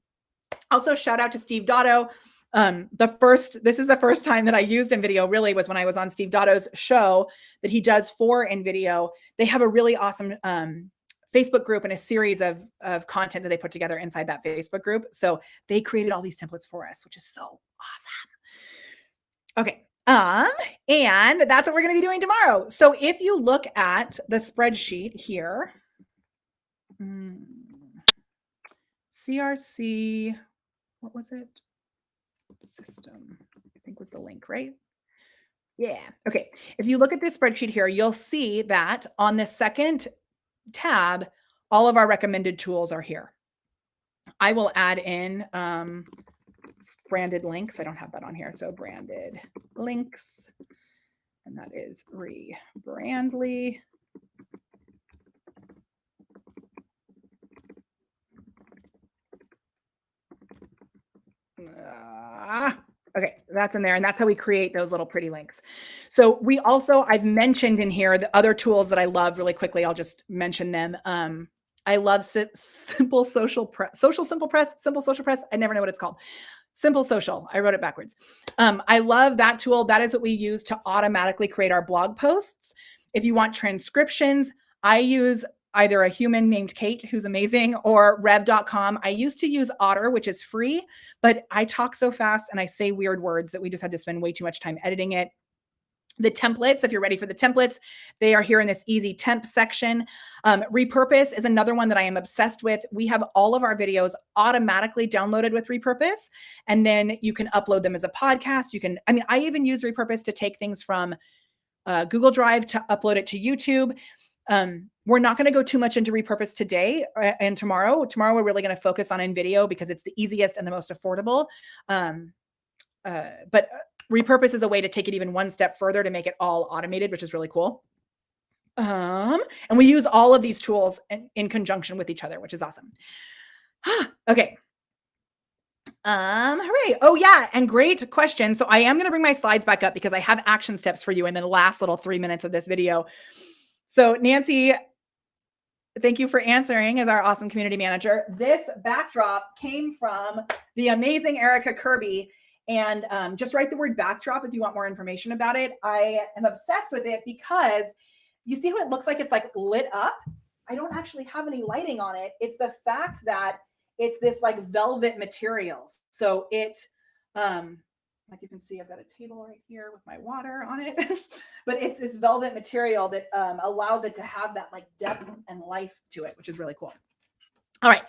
Also, shout out to Steve Dotto. This is the first time that I used InVideo, really, was when I was on Steve Dotto's show that he does for InVideo. They have a really awesome Facebook group and a series of content that they put together inside that Facebook group. So they created all these templates for us, which is so awesome. Okay. And that's what we're going to be doing tomorrow. So if you look at the spreadsheet here, CRC, what was it? System, I think was the link, right? Yeah. Okay. If you look at this spreadsheet here, you'll see that on the second tab, all of our recommended tools are here. I will add in branded links. I don't have that on here. So branded links, and that is Rebrandly. Okay, that's in there. And that's how we create those little pretty links. So we also, I've mentioned in here the other tools that I love really quickly. I'll just mention them. I love Simple Social Press. I never know what it's called. Simple Social. I wrote it backwards. I love that tool. That is what we use to automatically create our blog posts. If you want transcriptions, I use either a human named Kate, who's amazing, or rev.com. I used to use Otter, which is free, but I talk so fast and I say weird words that we just had to spend way too much time editing it. The templates, if you're ready for the templates, they are here in this easy temp section. Repurpose is another one that I am obsessed with. We have all of our videos automatically downloaded with Repurpose, and then you can upload them as a podcast. I even use Repurpose to take things from Google Drive to upload it to YouTube. We're not going to go too much into Repurpose today and tomorrow. Tomorrow, we're really going to focus on InVideo because it's the easiest and the most affordable. But Repurpose is a way to take it even one step further to make it all automated, which is really cool. And we use all of these tools in conjunction with each other, which is awesome. Okay. Hooray. Oh yeah. And great question. So I am going to bring my slides back up because I have action steps for you in the last little 3 minutes of this video. So Nancy, thank you for answering as our awesome community manager. This backdrop came from the amazing Erica Kirby. And just write the word backdrop if you want more information about it. I am obsessed with it because you see how it looks like it's like lit up? I don't actually have any lighting on it. It's the fact that it's this like velvet material. So it, like you can see, I've got a table right here with my water on it. But it's this velvet material that allows it to have that like depth and life to it, which is really cool. All right,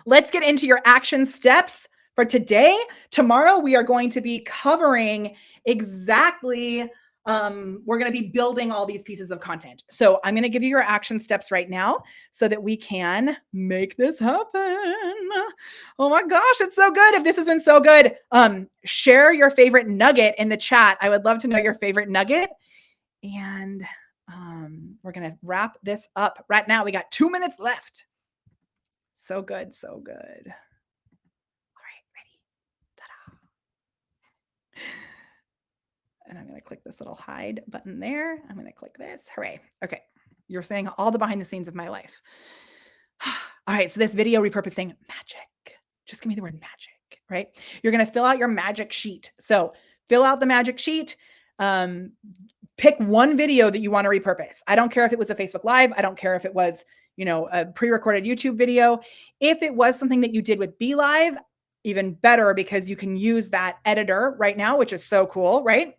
let's get into your action steps for today. Tomorrow, we are going to be covering exactly, we're going to be building all these pieces of content. So I'm going to give you your action steps right now so that we can make this happen. Oh my gosh, it's so good. If this has been so good, share your favorite nugget in the chat. I would love to know your favorite nugget. And we're going to wrap this up right now. We got 2 minutes left. So good, so good. All right, ready. Ta-da. And I'm going to click this little hide button there. I'm going to click this. Hooray. Okay. You're saying all the behind the scenes of my life. All right. So this video repurposing magic. Just give me the word magic, right? You're going to fill out your magic sheet. So fill out the magic sheet. Pick one video that you want to repurpose. I don't care if it was a Facebook Live. I don't care if it was, a pre-recorded YouTube video. If it was something that you did with Be Live, even better, because you can use that editor right now, which is so cool, right?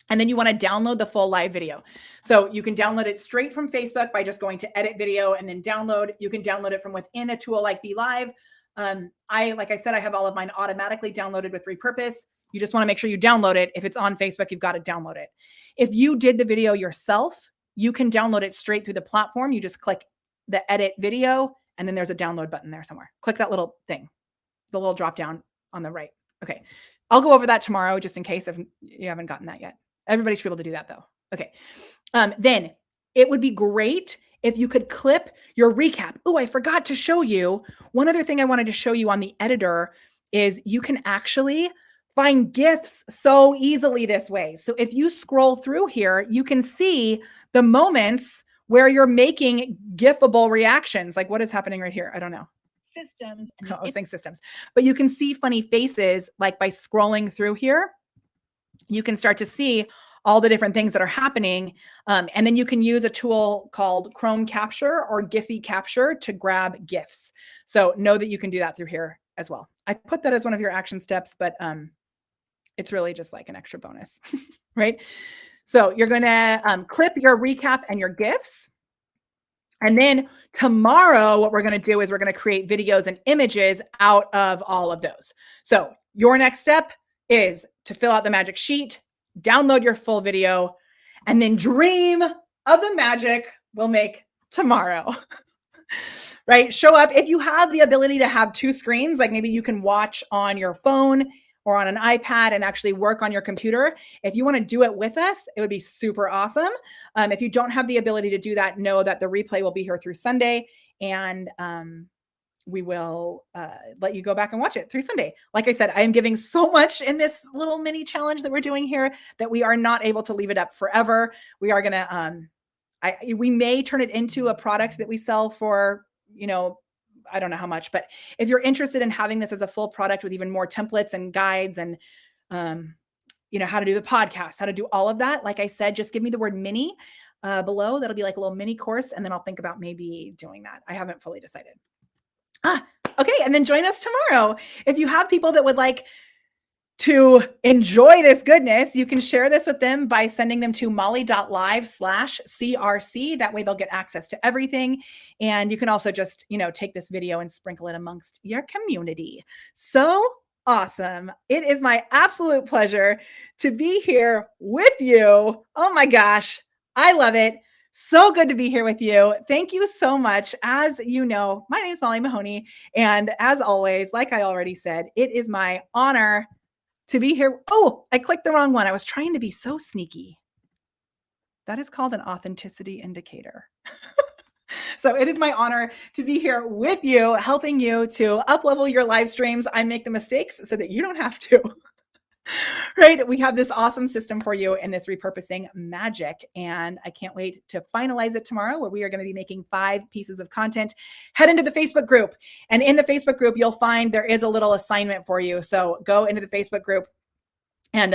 And then you want to download the full live video. So you can download it straight from Facebook by just going to edit video and then download. You can download it from within a tool like Be Live. Like I said, I have all of mine automatically downloaded with Repurpose. You just want to make sure you download it. If it's on Facebook, you've got to download it. If you did the video yourself, you can download it straight through the platform. You just click the edit video, and then there's a download button there somewhere. Click that little thing, the little drop down on the right. Okay. I'll go over that tomorrow just in case if you haven't gotten that yet. Everybody should be able to do that though. Okay. Then it would be great if you could clip your recap. Oh, I forgot to show you. One other thing I wanted to show you on the editor is you can actually find GIFs so easily this way. So if you scroll through here, you can see the moments where you're making GIFable reactions. Like what is happening right here? I don't know. Systems. I was saying systems, but you can see funny faces like by scrolling through here. You can start to see all the different things that are happening. And then you can use a tool called Chrome Capture or Giphy Capture to grab GIFs. So know that you can do that through here as well. I put that as one of your action steps, but it's really just like an extra bonus, right? So you're going to clip your recap and your GIFs. And then tomorrow, what we're going to do is we're going to create videos and images out of all of those. So your next step is to fill out the magic sheet, download your full video, and then dream of the magic we'll make tomorrow. Right? Show up. If you have the ability to have two screens, like maybe you can watch on your phone or on an iPad and actually work on your computer. If you want to do it with us, it would be super awesome. If you don't have the ability to do that, know that the replay will be here through Sunday, and we will let you go back and watch it through Sunday. Like I said, I am giving so much in this little mini challenge that we're doing here that we are not able to leave it up forever. We are going to, we may turn it into a product that we sell for, I don't know how much, but if you're interested in having this as a full product with even more templates and guides and, how to do the podcast, how to do all of that. Like I said, just give me the word mini below. That'll be like a little mini course. And then I'll think about maybe doing that. I haven't fully decided. Okay. And then join us tomorrow. If you have people that would like to enjoy this goodness, you can share this with them by sending them to molly.live/CRC. That way they'll get access to everything. And you can also just, take this video and sprinkle it amongst your community. So awesome. It is my absolute pleasure to be here with you. Oh my gosh. I love it. So good to be here with you. Thank you so much. As you know, my name is Molly Mahoney. And as always, like I already said, it is my honor to be here. Oh, I clicked the wrong one. I was trying to be so sneaky. That is called an authenticity indicator. So it is my honor to be here with you, helping you to up-level your live streams. I make the mistakes so that you don't have to. Right? We have this awesome system for you in this repurposing magic. And I can't wait to finalize it tomorrow, where we are going to be making 5 pieces of content. Head into the Facebook group. And in the Facebook group, you'll find there is a little assignment for you. So go into the Facebook group and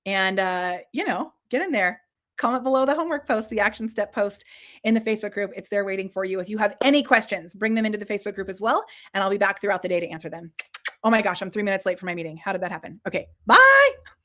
get in there. Comment below the homework post, the action step post in the Facebook group. It's there waiting for you. If you have any questions, bring them into the Facebook group as well. And I'll be back throughout the day to answer them. Oh my gosh, I'm 3 minutes late for my meeting. How did that happen? Okay, bye.